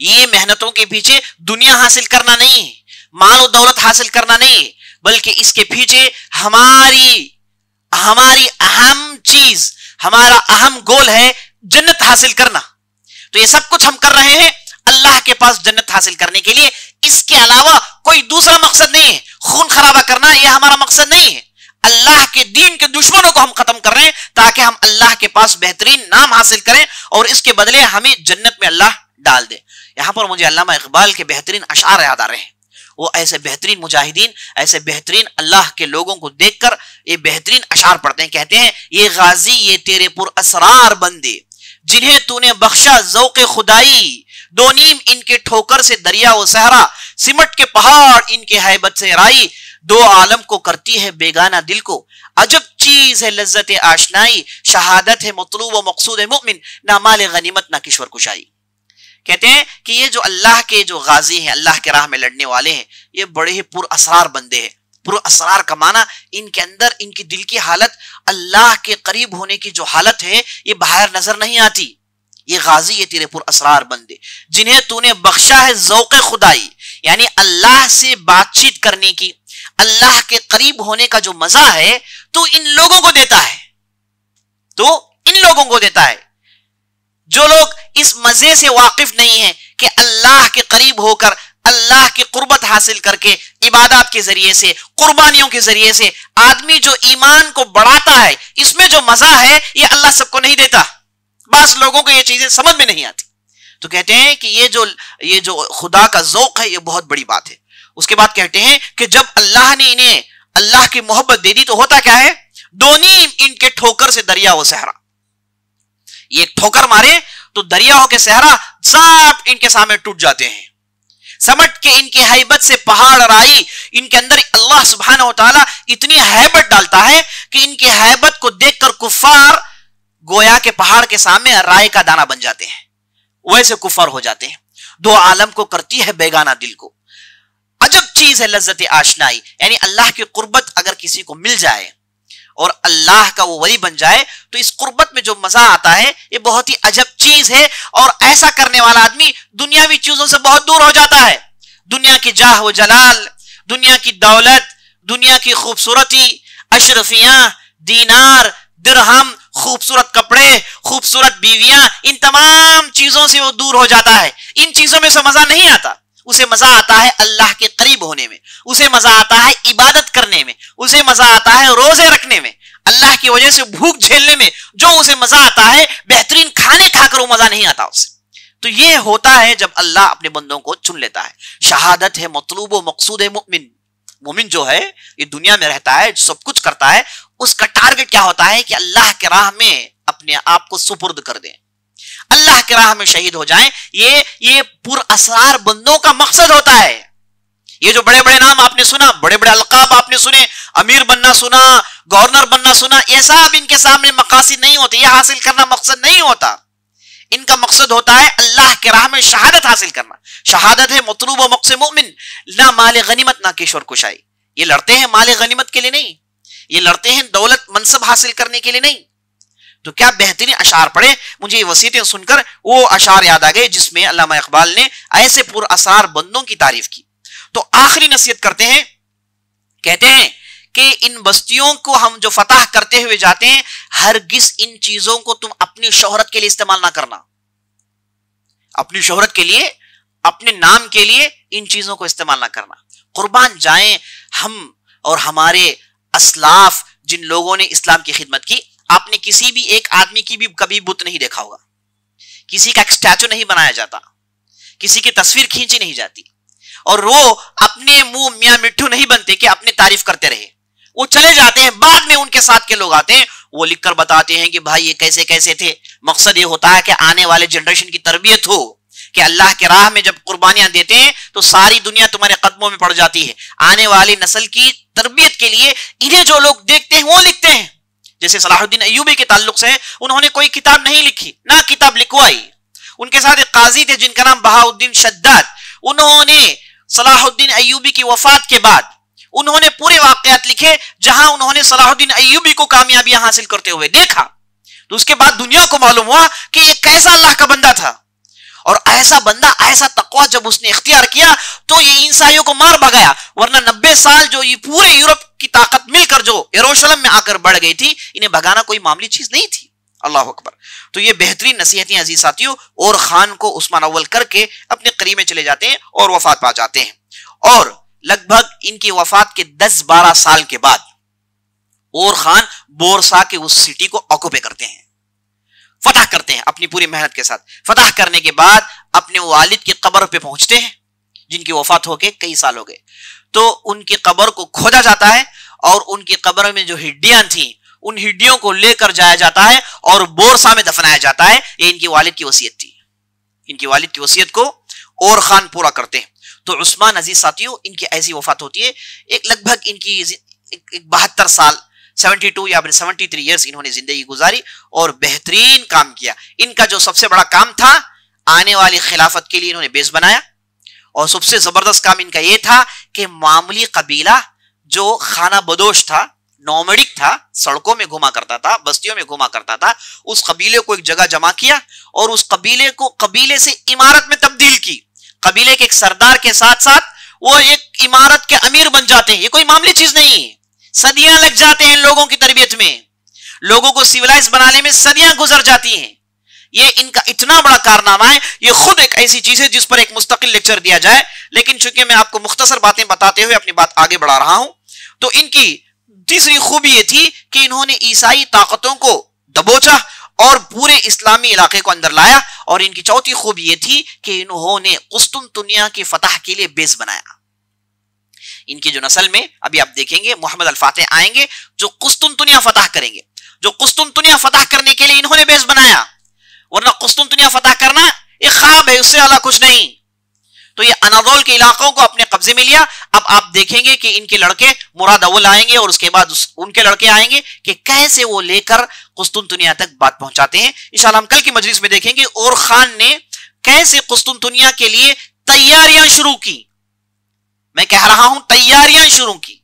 A: ये मेहनतों के पीछे दुनिया हासिल करना नहीं, माल और दौलत हासिल करना नहीं, बल्कि इसके पीछे हमारी अहम चीज, हमारा अहम गोल है जन्नत हासिल करना। तो ये सब कुछ हम कर रहे हैं अल्लाह के पास जन्नत हासिल करने के लिए। इसके अलावा कोई दूसरा मकसद नहीं है। खून खराबा करना यह हमारा मकसद नहीं है। अल्लाह के दीन के दुश्मनों को हम खत्म कर रहे हैं ताकि हम अल्लाह के पास बेहतरीन नाम हासिल करें और इसके बदले हमें जन्नत में अल्लाह डाल दे। यहां पर मुझे अल्लामा इकबाल के बेहतरीन अशार याद आ रहे हैं। वो ऐसे बेहतरीन मुजाहिदीन, ऐसे बेहतरीन अल्लाह के लोगों को देखकर ये बेहतरीन अशार पढ़ते हैं। कहते हैं, ये गाजी ये तेरे पुर असरार बंदे, जिन्हें तूने बख्शा ज़ौक़े खुदाई, दो नीम इनके ठोकर से दरिया व सहरा, सिमट के पहाड़ इनके हैबत से राई, दो आलम को करती है बेगाना दिल को, अजब चीज है लज्जत आशनाई, शहादत है मतलूब व मकसूद है मुमिन, ना माल गनीमत ना किश्वर कुशाई। कहते हैं कि ये जो अल्लाह के जो गाजी हैं, अल्लाह के राह में लड़ने वाले हैं, ये बड़े ही पुरअसरार बंदे हैं। पुरअसरार का माना, इनके अंदर इनकी दिल की हालत, अल्लाह के करीब होने की जो हालत है, ये बाहर नजर नहीं आती। ये गाजी ये तेरे पुरअसरार बंदे, जिन्हें तूने बख्शा है ज़ौक़े खुदाई, यानी अल्लाह से बातचीत करने की, अल्लाह के करीब होने का जो मजा है, तो इन लोगों को देता है, तो इन लोगों को देता है। जो लोग इस मजे से वाकिफ नहीं है कि अल्लाह के करीब होकर, अल्लाह की कुर्बत हासिल करके, इबादत के जरिए से, कुर्बानियों के जरिए से आदमी जो ईमान को बढ़ाता है, इसमें जो मजा है ये अल्लाह सबको नहीं देता। बस लोगों को ये चीजें समझ में नहीं आती। तो कहते हैं कि ये जो खुदा का ज़ौक़ है, ये बहुत बड़ी बात है। उसके बाद कहते हैं कि जब अल्लाह ने इन्हें अल्लाह की मोहब्बत दे दी तो होता क्या है, दोनी इनके ठोकर से दरिया व सहरा, ये ठोकर मारे तो दरियाओं के सहरा सब इनके सामने टूट जाते हैं, समट के इनकी हैबत से पहाड़ राई, इनके अंदर अल्लाह सुब्हानहू व तआला इतनी हैबत डालता है कि इनकी हैबत को देखकर कुफ्फार गोया के पहाड़ के सामने राय का दाना बन जाते हैं, वैसे कुफ्फार हो जाते हैं। दो आलम को करती है बेगाना दिल को, अजब चीज है लज्जत आशनाई, यानी अल्लाह की कुर्बत अगर किसी को मिल जाए और अल्लाह का वो वली बन जाए तो इस कुर्बत में जो मजा आता है ये बहुत ही अजब चीज है। और ऐसा करने वाला आदमी दुनियावी चीजों से बहुत दूर हो जाता है। दुनिया की जाह व जलाल, दुनिया की दौलत, दुनिया की खूबसूरती, अशरफियां, दीनार, दिरहम खूबसूरत कपड़े, खूबसूरत बीवियां, इन तमाम चीजों से वो दूर हो जाता है। इन चीजों में से मजा नहीं आता। उसे मजा आता है अल्लाह के करीब होने में, उसे मजा आता है इबादत करने में, उसे मजा आता है रोजे रखने में, अल्लाह की वजह से भूख झेलने में जो उसे मजा आता है, बेहतरीन खाने खाकर वो मजा नहीं आता उसे। तो ये होता है जब अल्लाह अपने बंदों को चुन लेता है। शहादत है मतलूब व मकसूद है मुमिन। मुमिन जो है ये दुनिया में रहता है, सब कुछ करता है, उसका टारगेट क्या होता है कि अल्लाह के राह में अपने आप को सुपुर्द कर दें, अल्लाह के राह में शहीद हो जाएं। ये पुरअसरार बंदों का मकसद होता है। ये जो बड़े बड़े नाम आपने सुना, बड़े बड़े अलकाब आपने सुने, अमीर बनना सुना, गवर्नर बनना सुना, ये सब इनके सामने मकासद नहीं होते, ये हासिल करना मकसद नहीं होता। इनका मकसद होता है अल्लाह के राह में शहादत हासिल करना। शहादत है मतलूब व मकसद मोमिन, ना माल गनीमत ना किशोर कुशाई। ये लड़ते हैं माल गनीमत के लिए नहीं, ये लड़ते हैं दौलत मनसब हासिल करने के लिए नहीं। तो क्या बेहतरीन अशार पढ़े। मुझे ये वसीयतें सुनकर वो अशार याद आ गए जिसमें अल्लामा इकबाल ने ऐसे पुरअसरार बंदों की तारीफ की। तो आखिरी नसीहत करते हैं, कहते हैं कि इन बस्तियों को हम जो फतह करते हुए जाते हैं, हरगिज इन चीजों को तुम अपनी शोहरत के लिए इस्तेमाल ना करना। अपनी शोहरत के लिए, अपने नाम के लिए इन चीजों को इस्तेमाल ना करना। कुर्बान जाएं हम और हमारे असलाफ जिन लोगों ने इस्लाम की खिदमत की। आपने किसी भी एक आदमी की भी कभी बुत नहीं देखा होगा, किसी का स्टैचू नहीं बनाया जाता, किसी की तस्वीर खींची नहीं जाती, और वो अपने मुंह मियां मिट्ठू नहीं बनते कि अपनी तारीफ करते रहे। वो चले जाते हैं, बाद में उनके साथ के लोग आते हैं, वो लिखकर बताते हैं कि भाई ये कैसे कैसे थे। मकसद ये होता है कि आने वाले जनरेशन की तरबियत हो कि अल्लाह के राह में जब कुर्बानियां देते हैं तो सारी दुनिया तुम्हारे कदमों में पड़ जाती है। आने वाली नस्ल की तरबियत के लिए इन्हें जो लोग देखते हैं वो लिखते हैं। जैसे सलाहुद्दीन अय्यूबी के ताल्लुक से उन्होंने कोई किताब नहीं लिखी, ना किताब लिखवाई। उनके साथ एक काजी थे जिनका नाम बहाउद्दीन शद्दाद। उन्होंने सलाहुद्दीन अय्यूबी की वफात के बाद उन्होंने पूरे वाकयात लिखे जहां उन्होंने सलाहुद्दीन अय्यूबी को कामयाबियां हासिल करते हुए देखा। तो उसके बाद दुनिया को मालूम हुआ कि ये कैसा अल्लाह का बंदा था, और ऐसा बंदा, ऐसा तकवा जब उसने इख्तियार किया तो ये ईसाइयों को मार भगाया। वरना 90 साल जो ये पूरे यूरोप की ताकत मिलकर जो यरूशलेम में आकर बढ़ गई थी, इन्हें भगाना कोई मामूली चीज नहीं थी। अल्लाह अकबर। तो ये बेहतरीन नसीहतें अजीज साथियों, और खान को उस्मान अव्वल करके अपने करीब में चले जाते हैं और वफात पा जाते हैं। और लगभग इनकी वफात के 10-12 साल के बाद और खान बोरसा के उस सिटी को ऑक्यूपाई करते हैं, फतह करते हैं अपनी पूरी मेहनत के साथ। फतह करने के बाद अपने वालिद की कब्र पे पहुंचते हैं जिनकी वफात होके कई साल हो गए। तो उनकी कब्र को खोदा जाता है और उनकी कब्र में जो हड्डियां थी उन हड्डियों को लेकर जाया जाता है और बोरसा में दफनाया जाता है। ये इनकी वालिद की वसीयत थी। इनकी वालिद की वसीयत को और खान पूरा करते हैं। तो उस्मान अजीज साथियों, इनकी ऐसी वफात होती है। एक लगभग इनकी 72 साल 72 या 73 ईयर्स इन्होंने जिंदगी गुजारी और बेहतरीन काम किया। इनका जो सबसे बड़ा काम था, आने वाली खिलाफत के लिए इन्होंने बेस बनाया। और सबसे जबरदस्त काम इनका यह था कि मामूली कबीला जो खाना बदोश था, नॉमेडिक था, सड़कों में घुमा करता था, बस्तियों में घुमा करता था, उस कबीले को एक जगह जमा किया और उस कबीले को कबीले से इमारत में तब्दील की। कबीले के एक सरदार के साथ साथ वो एक इमारत के अमीर बन जाते हैं। ये कोई मामूली चीज नहीं है। सदियां लग जाते हैं लोगों की तरबियत में, लोगों को सिविलाइज बनाने में सदियां गुजर जाती हैं। ये इनका इतना बड़ा कारनामा है। ये खुद एक ऐसी चीज है जिस पर एक मुस्तकिल लेक्चर दिया जाए, लेकिन चूंकि मैं आपको मुख्तसर बातें बताते हुए अपनी बात आगे बढ़ा रहा हूं, तो इनकी तीसरी खूबी ये थी कि इन्होंने ईसाई ताकतों को दबोचा और पूरे इस्लामी इलाके को अंदर लाया। और इनकी चौथी खूबी ये थी कि इन्होंने कुस्तुनतुनिया की फतह के लिए बेस बनाया। इनकी जो नस्ल में अभी आप देखेंगे मोहम्मद अल फातेह आएंगे जो कुस्तुनतुनिया फतह करेंगे। जो कुस्तुनतुनिया फतह करने के लिए इन्होंने बेस बनाया, वरना कुस्तुनतुनिया फतह करना एक ख्वाब है, उससे अला कुछ नहीं। तो ये अनादोल के इलाकों को अपने कब्जे में लिया। अब आप देखेंगे कि इनके लड़के मुराद अव्वल आएंगे और उसके बाद उनके लड़के आएंगे कि कैसे वो लेकर कुस्तुनतुनिया तक बात पहुंचाते हैं। इंशाअल्लाह हम कल की मजलिस में देखेंगे और खान ने कैसे कुस्तुनतुनिया के लिए तैयारियां शुरू की। मैं कह रहा हूं तैयारियां शुरू की।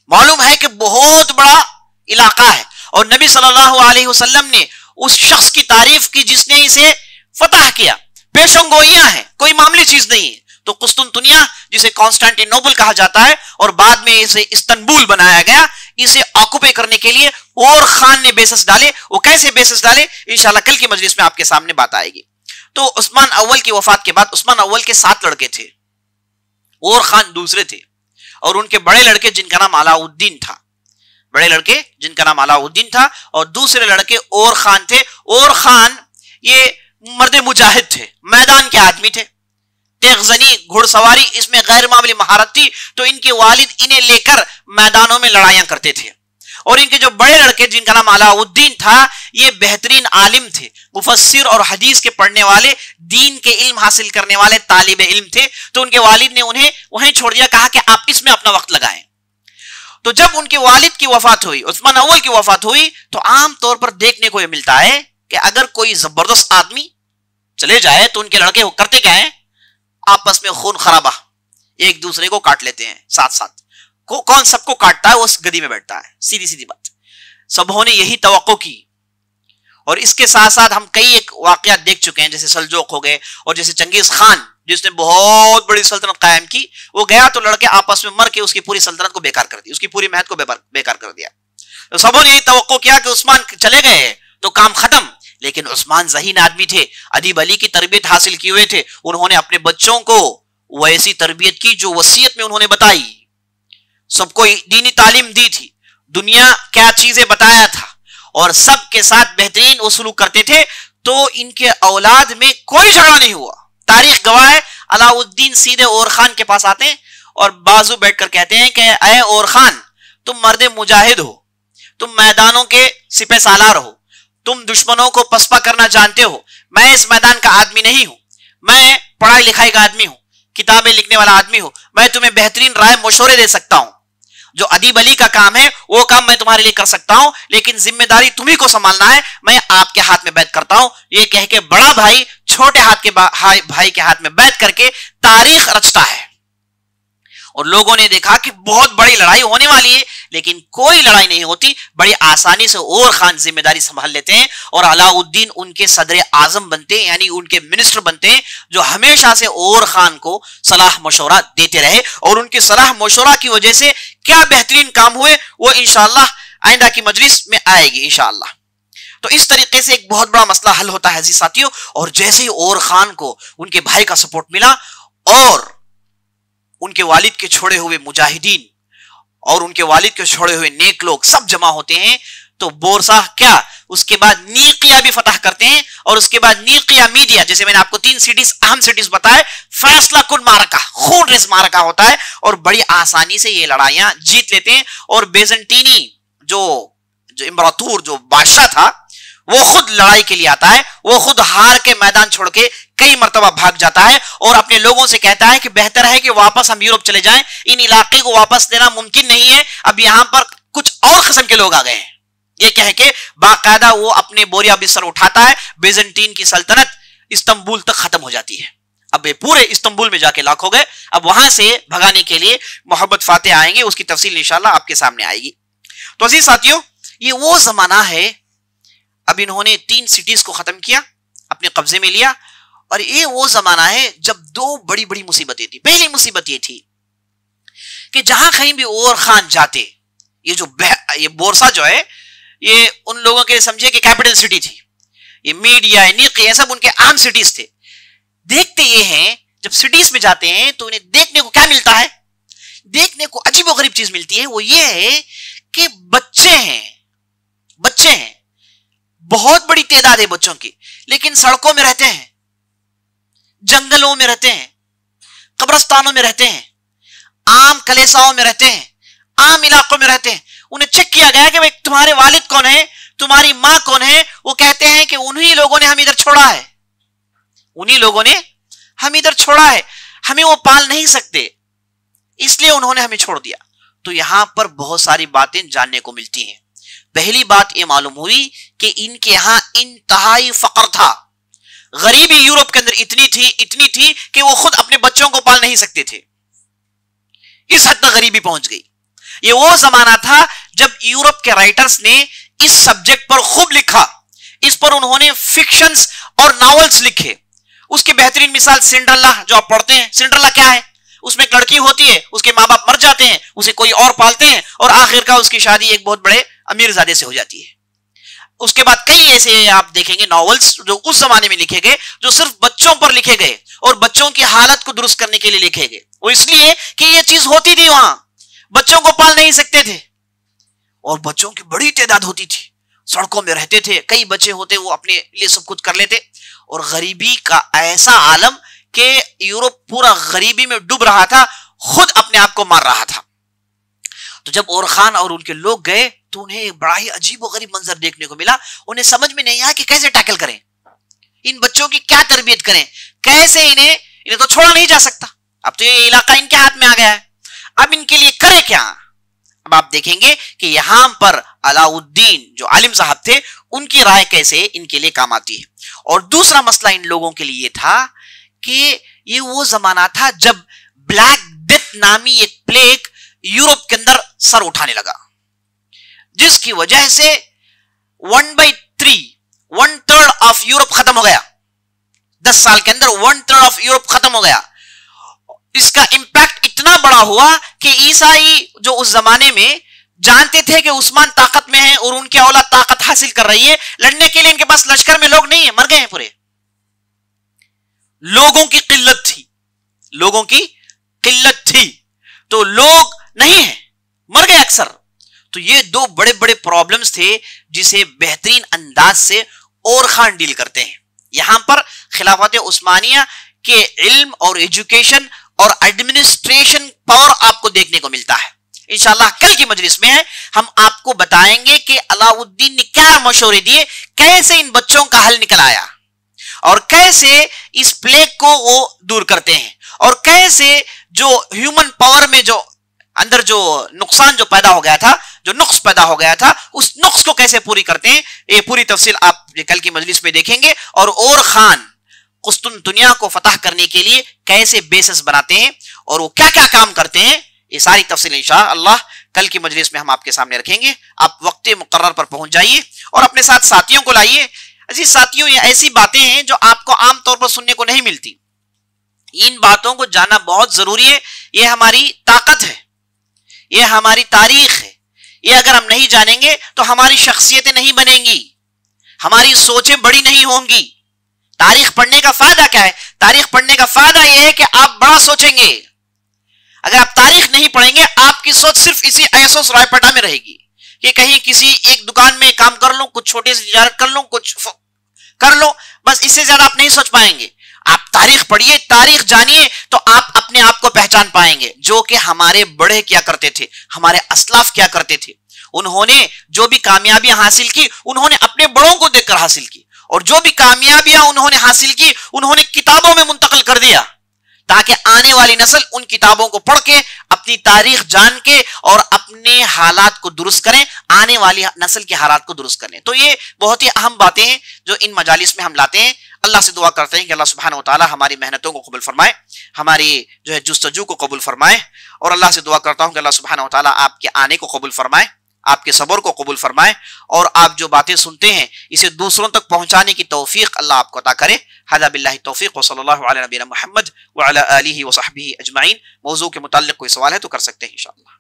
A: मालूम है कि बहुत बड़ा इलाका है और नबी सल्लल्लाहु अलैहि वसल्लम ने उस शख्स की तारीफ की जिसने इसे फतह किया। पेशंगोइयां हैं, कोई मामूली चीज नहीं है। तो कुस्तुनतुनिया, जिसे कॉन्स्टेंटिनोपल कहा जाता है और बाद में इसे इस्तांबुल बनाया गया, इसे ऑक्युपाई करने के लिए और खान ने बेसिस डाले। वो कैसे बेसिस डाले, इंशाल्लाह कल की मजलिस में आपके सामने बात आएगी। तो उस्मान अव्वल की वफात के बाद उस्मान अव्वल के 7 लड़के थे, और खान दूसरे थे, और उनके बड़े लड़के जिनका नाम अलाउद्दीन था, बड़े लड़के जिनका नाम अलाउद्दीन था, और दूसरे लड़के और खान थे। और खान ये मर्द मुजाहिद थे, मैदान के आदमी थे, तेगजनी घुड़सवारी इसमें गैर मामूली महारत थी। तो इनके वालिद इन्हें लेकर मैदानों में लड़ाइयां करते थे। और इनके जो बड़े लड़के जिनका नाम अलाउद्दीन था, ये बेहतरीन आलिम थे, मुफस्सिर और हदीस के पढ़ने वाले, दीन के इल्म हासिल करने वाले तालिब इल्म थे। तो उनके वालिद ने उन्हें वहीं छोड़ दिया, कहा कि आप इसमें अपना वक्त लगाएं। तो जब उनके वालिद की वफात हुई, उस्मान अव्वल की वफात हुई, तो आम तौर पर देखने को यह मिलता है कि अगर कोई जबरदस्त आदमी चले जाए तो उनके लड़के करते क्या है, आपस में खून खराबा, एक दूसरे को काट लेते हैं साथ साथ। कौन सबको काटता है, उस गदी में बैठता है, सीधी सीधी बात। सबों ने यही तवक्को की। और इसके साथ साथ हम कई एक वाकयात देख चुके हैं, जैसे सल्जोक हो गए, और जैसे चंगेज खान जिसने बहुत बड़ी सल्तनत कायम की, वो गया तो लड़के आपस में मर के उसकी पूरी सल्तनत को बेकार कर दी, उसकी पूरी मेहनत को बेकार कर दिया। तो सबों ने यही तवक्को किया कि उस्मान चले गए तो काम खत्म। लेकिन उस्मान ज़हीन आदमी थे, अदीब अली की तरबियत हासिल किए हुए थे। उन्होंने अपने बच्चों को वैसी तरबियत की जो वसीयत में उन्होंने बताई, सबको दीनी तालीम दी थी, दुनिया क्या चीजें बताया था, और सबके साथ बेहतरीन उसलूक करते थे। तो इनके औलाद में कोई झगड़ा नहीं हुआ। तारीख गवाह है, अलाउद्दीन सीधे और खान के पास आते हैं और बाजू बैठकर कहते हैं कि अय और खान, तुम मर्द मुजाहिद हो, तुम मैदानों के सिपह सालार हो, तुम दुश्मनों को पसपा करना जानते हो। मैं इस मैदान का आदमी नहीं हूं, मैं पढ़ाई लिखाई का आदमी हूं, किताबें लिखने वाला आदमी हूं। मैं तुम्हें बेहतरीन राय मशवरे दे सकता हूं, जो अदीब अली का काम है वो काम मैं तुम्हारे लिए कर सकता हूं, लेकिन जिम्मेदारी तुम्ही को संभालना है, मैं आपके हाथ में बैत करता हूं। ये कह के बड़ा भाई छोटे हाथ के भाई के हाथ में बैत करके तारीख रचता है। और लोगों ने देखा कि बहुत बड़ी लड़ाई होने वाली है, लेकिन कोई लड़ाई नहीं होती। बड़ी आसानी से और खान जिम्मेदारी संभाल लेते हैं, और अलाउद्दीन उनके सदर आजम बनते हैं, यानी उनके मिनिस्टर बनते हैं, जो हमेशा से और खान को सलाह मशवरा देते रहे। और उनकी सलाह मशवरा की वजह से क्या बेहतरीन काम हुए, वो इंशाअल्लाह आइंदा की मजलिस में आएगी इंशाअल्लाह। तो इस तरीके से एक बहुत बड़ा मसला हल होता है जी साथियों। और जैसे ही और खान को उनके भाई का सपोर्ट मिला, और उनके वालिद के छोड़े हुए मुजाहिदीन और उनके वालिद के छोड़े हुए नेक लोग सब जमा होते हैं, तो बोरसा क्या, उसके बाद नीकिया भी फतह करते हैं। और उसके बाद नीकिया मीडिया, जैसे मैंने आपको 3 सिटीज अहम सिटीज बताए, फैसला कुन मारका, खून रेस मारका होता है, और बड़ी आसानी से ये लड़ाइयां जीत लेते हैं। और बेजंटीनी जो इम्बरातूर, जो बादशाह था, वो खुद लड़ाई के लिए आता है, वो खुद हार के मैदान छोड़ के कई मर्तबा भाग जाता है और अपने लोगों से कहता है कि बेहतर है कि वापस हम यूरोप चले जाएं, इन इलाके को वापस देना मुमकिन नहीं है, अब यहां पर कुछ और किस्म के लोग आ गए हैं। ये कह के बाकायदा वो अपने बोरिया बिस्तर उठाता है, बेजंटीन की सल्तनत इस्तांबुल तक खत्म हो जाती है। अब ये पूरे इस्तांबुल में जाके लाख हो गए। अब वहां से भगाने के लिए मोहम्मद फातेह आएंगे, उसकी तफसील इंशाल्लाह आपके सामने आएगी। तो अजीज साथियों, ये वो जमाना है, अब इन्होंने 3 सिटीज को खत्म किया, अपने कब्जे में लिया, और ये वो जमाना है जब 2 बड़ी बड़ी मुसीबतें थी। पहली मुसीबत ये थी कि जहां कहीं भी और खान जाते, ये बोरसा जो है, ये उन लोगों के समझे कि कैपिटल सिटी थी, ये मीडिया ये सब उनके अहम सिटीज थे। देखते ये हैं, जब सिटीज में जाते हैं तो उन्हें देखने को क्या मिलता है, देखने को अजीब गरीब चीज मिलती है। वो ये है कि बच्चे हैं, बहुत बड़ी तादाद है बच्चों की, लेकिन सड़कों में रहते हैं, जंगलों में रहते हैं, कब्रिस्तानों में रहते हैं, आम कलेसाओं में रहते हैं, आम इलाकों में रहते हैं। उन्हें चेक किया गया कि भाई तुम्हारे वालिद कौन है, तुम्हारी मां कौन है। वो कहते हैं कि उन्हीं लोगों ने हम इधर छोड़ा है, उन्हीं लोगों ने हम इधर छोड़ा है, हमें वो पाल नहीं सकते, इसलिए उन्होंने हमें छोड़ दिया। तो यहां पर बहुत सारी बातें जानने को मिलती हैं। पहली बात यह मालूम हुई कि इनके यहां इंतहाई फकर था, गरीबी यूरोप के अंदर इतनी थी कि वो खुद अपने बच्चों को पाल नहीं सकते थे, इस हद तक गरीबी पहुंच गई। ये वो जमाना था जब यूरोप के राइटर्स ने इस सब्जेक्ट पर खूब लिखा, इस पर उन्होंने फिक्शंस और नॉवेल्स लिखे, उसकी बेहतरीन मिसाल सिंड्रेला जो आप पढ़ते हैं। सिंड्रेला क्या है? उसमें एक लड़की होती है, उसके माँ बाप मर जाते हैं, उसे कोई और पालते हैं और आखिरकार उसकी शादी एक बहुत बड़े अमीरजादे से हो जाती है। उसके बाद कई ऐसे आप देखेंगे नॉवेल्स जो उस जमाने में लिखे गए, जो सिर्फ बच्चों पर लिखे गए और बच्चों की हालत को दुरुस्त करने के लिए लिखे गए। वो इसलिए कि ये चीज होती थी, वहां बच्चों को पाल नहीं सकते थे और बच्चों की बड़ी तादाद होती थी, सड़कों में रहते थे, कई बच्चे होते वो अपने लिए सब कुछ कर लेते और गरीबी का ऐसा आलम कि यूरोप पूरा गरीबी में डूब रहा था, खुद अपने आप को मार रहा था। तो जब और खान और उनके लोग गए तो उन्हें बड़ा ही अजीब और गरीब मंजर देखने को मिला। उन्हें समझ में नहीं आया कि कैसे टैकल करें, इन बच्चों की क्या तरबियत करें, कैसे इन्हें तो छोड़ा नहीं जा सकता। अब तो ये इलाका इनके हाथ में आ गया है, अब इनके लिए करें क्या। अब आप देखेंगे कि यहां पर अलाउद्दीन जो आलिम साहब थे, उनकी राय कैसे इनके लिए काम आती है। और दूसरा मसला इन लोगों के लिए था कि ये वो जमाना था जब ब्लैक डेथ नामी एक प्लेग यूरोप के अंदर सर उठाने लगा, जिसकी वजह से 1/3 ऑफ यूरोप खत्म हो गया। 10 साल के अंदर 1/3 ऑफ यूरोप खत्म हो गया। इसका इंपैक्ट इतना बड़ा हुआ कि ईसाई जो उस जमाने में जानते थे कि उस्मान ताकत में है और उनकी औलाद ताकत हासिल कर रही है, लड़ने के लिए इनके पास लश्कर में लोग नहीं है, मर गए हैं पूरे। लोगों की किल्लत थी, लोगों की किल्लत थी, तो लोग नहीं है, मर गए अक्सर। तो ये दो बड़े बड़े प्रॉब्लम्स थे जिसे बेहतरीन अंदाज से और खान डील करते हैं। यहां पर खिलाफत उस्मानिया के इल्म और एजुकेशन और एडमिनिस्ट्रेशन पावर आपको देखने को मिलता है। इंशाल्लाह कल की मजलिस में हम आपको बताएंगे कि अलाउद्दीन ने क्या मशवरे दिए, कैसे इन बच्चों का हल निकल आया और कैसे इस प्लेग को वो दूर करते हैं और कैसे जो ह्यूमन पावर में जो अंदर जो नुकसान जो पैदा हो गया था, जो नुक्स पैदा हो गया था, उस नुक्स को कैसे पूरी करते हैं, ये पूरी तफसील आप कल की मजलिस में देखेंगे। और खान कुस्तुनतुनिया को फतह करने के लिए कैसे बेसिस बनाते हैं और वो क्या क्या काम करते हैं, ये सारी तफसील इंशाअल्लाह कल की मजलिस में हम आपके सामने रखेंगे। आप वक्त मुकर्रर पर पहुंच जाइए और अपने साथ साथियों को लाइए। अजीज साथियों, ये ऐसी बातें हैं जो आपको आमतौर पर सुनने को नहीं मिलती। इन बातों को जानना बहुत जरूरी है। ये हमारी ताकत है, ये हमारी तारीख है। ये अगर हम नहीं जानेंगे तो हमारी शख्सियतें नहीं बनेंगी, हमारी सोचें बड़ी नहीं होंगी। तारीख पढ़ने का फायदा क्या है? तारीख पढ़ने का फायदा यह है कि आप बड़ा सोचेंगे। अगर आप तारीख नहीं पढ़ेंगे, आपकी सोच सिर्फ इसी ऐसोस रायपटा में रहेगी कि कहीं किसी एक दुकान में काम कर लो, कुछ छोटे से तिजारत कर लो, कुछ कर लो, बस इससे ज्यादा आप नहीं सोच पाएंगे। आप तारीख पढ़िए, तारीख जानिए, तो आप अपने आप को पहचान पाएंगे, जो कि हमारे बड़े क्या करते थे, हमारे असलाफ क्या करते थे। उन्होंने जो भी कामयाबियां हासिल की, उन्होंने अपने बड़ों को देखकर हासिल की, और जो भी कामयाबियां उन्होंने हासिल की, उन्होंने किताबों में मुंतकिल कर दिया, ताकि आने वाली नस्ल उन किताबों को पढ़ के, अपनी तारीख जान के और अपने हालात को दुरुस्त करें, आने वाली नस्ल के हालात को दुरुस्त करें। तो ये बहुत ही अहम बातें हैं जो इन मजालिस में हम लाते हैं। अल्लाह से दुआ करते हैं कि अल्लाह सुब्हानहू व तआला हमारी मेहनतों को कबूल फरमाए, हमारी जो है जुस्तजू को कबूल फरमाए। और अल्लाह से दुआ करता हूं कि अल्लाह सुब्हानहू व तआला आपके आने को कबूल फरमाए, आपके सब्र को कबूल फरमाए, और आप जो बातें सुनते हैं इसे दूसरों तक पहुंचाने की तौफीक अल्लाह आपको अता करे। हदा बिल्लाहि तौफीक व सल्लल्लाहु अला नबीना मुहम्मद व अला आलिहि व सहबिहि अजमाइन। मौजू के मुताल्लिक कोई सवाल है तो कर सकते हैं इंशाअल्लाह।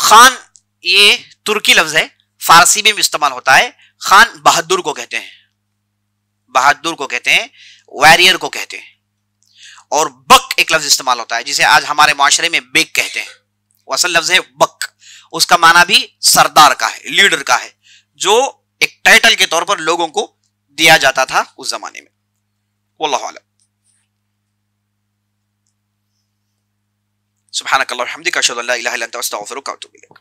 A: खान ये तुर्की लफ्ज है, फारसी में भी इस्तेमाल होता है। खान बहादुर को कहते हैं, बहादुर को कहते हैं, वॉरियर को कहते हैं। और बक एक लफ्ज इस्तेमाल होता है जिसे आज हमारे माशरे में बेग कहते हैं। वो असल लफ्ज है बक, उसका माना भी सरदार का है, लीडर का है, जो एक टाइटल के तौर पर लोगों को दिया जाता था उस जमाने में। वल्लाहु आलम। सुब्हानकल्लाह व बिहम्दिका अशहदु अल्ला इलाहा इल्ला अंता अस्तगफिरुका व अतूबु इलैक।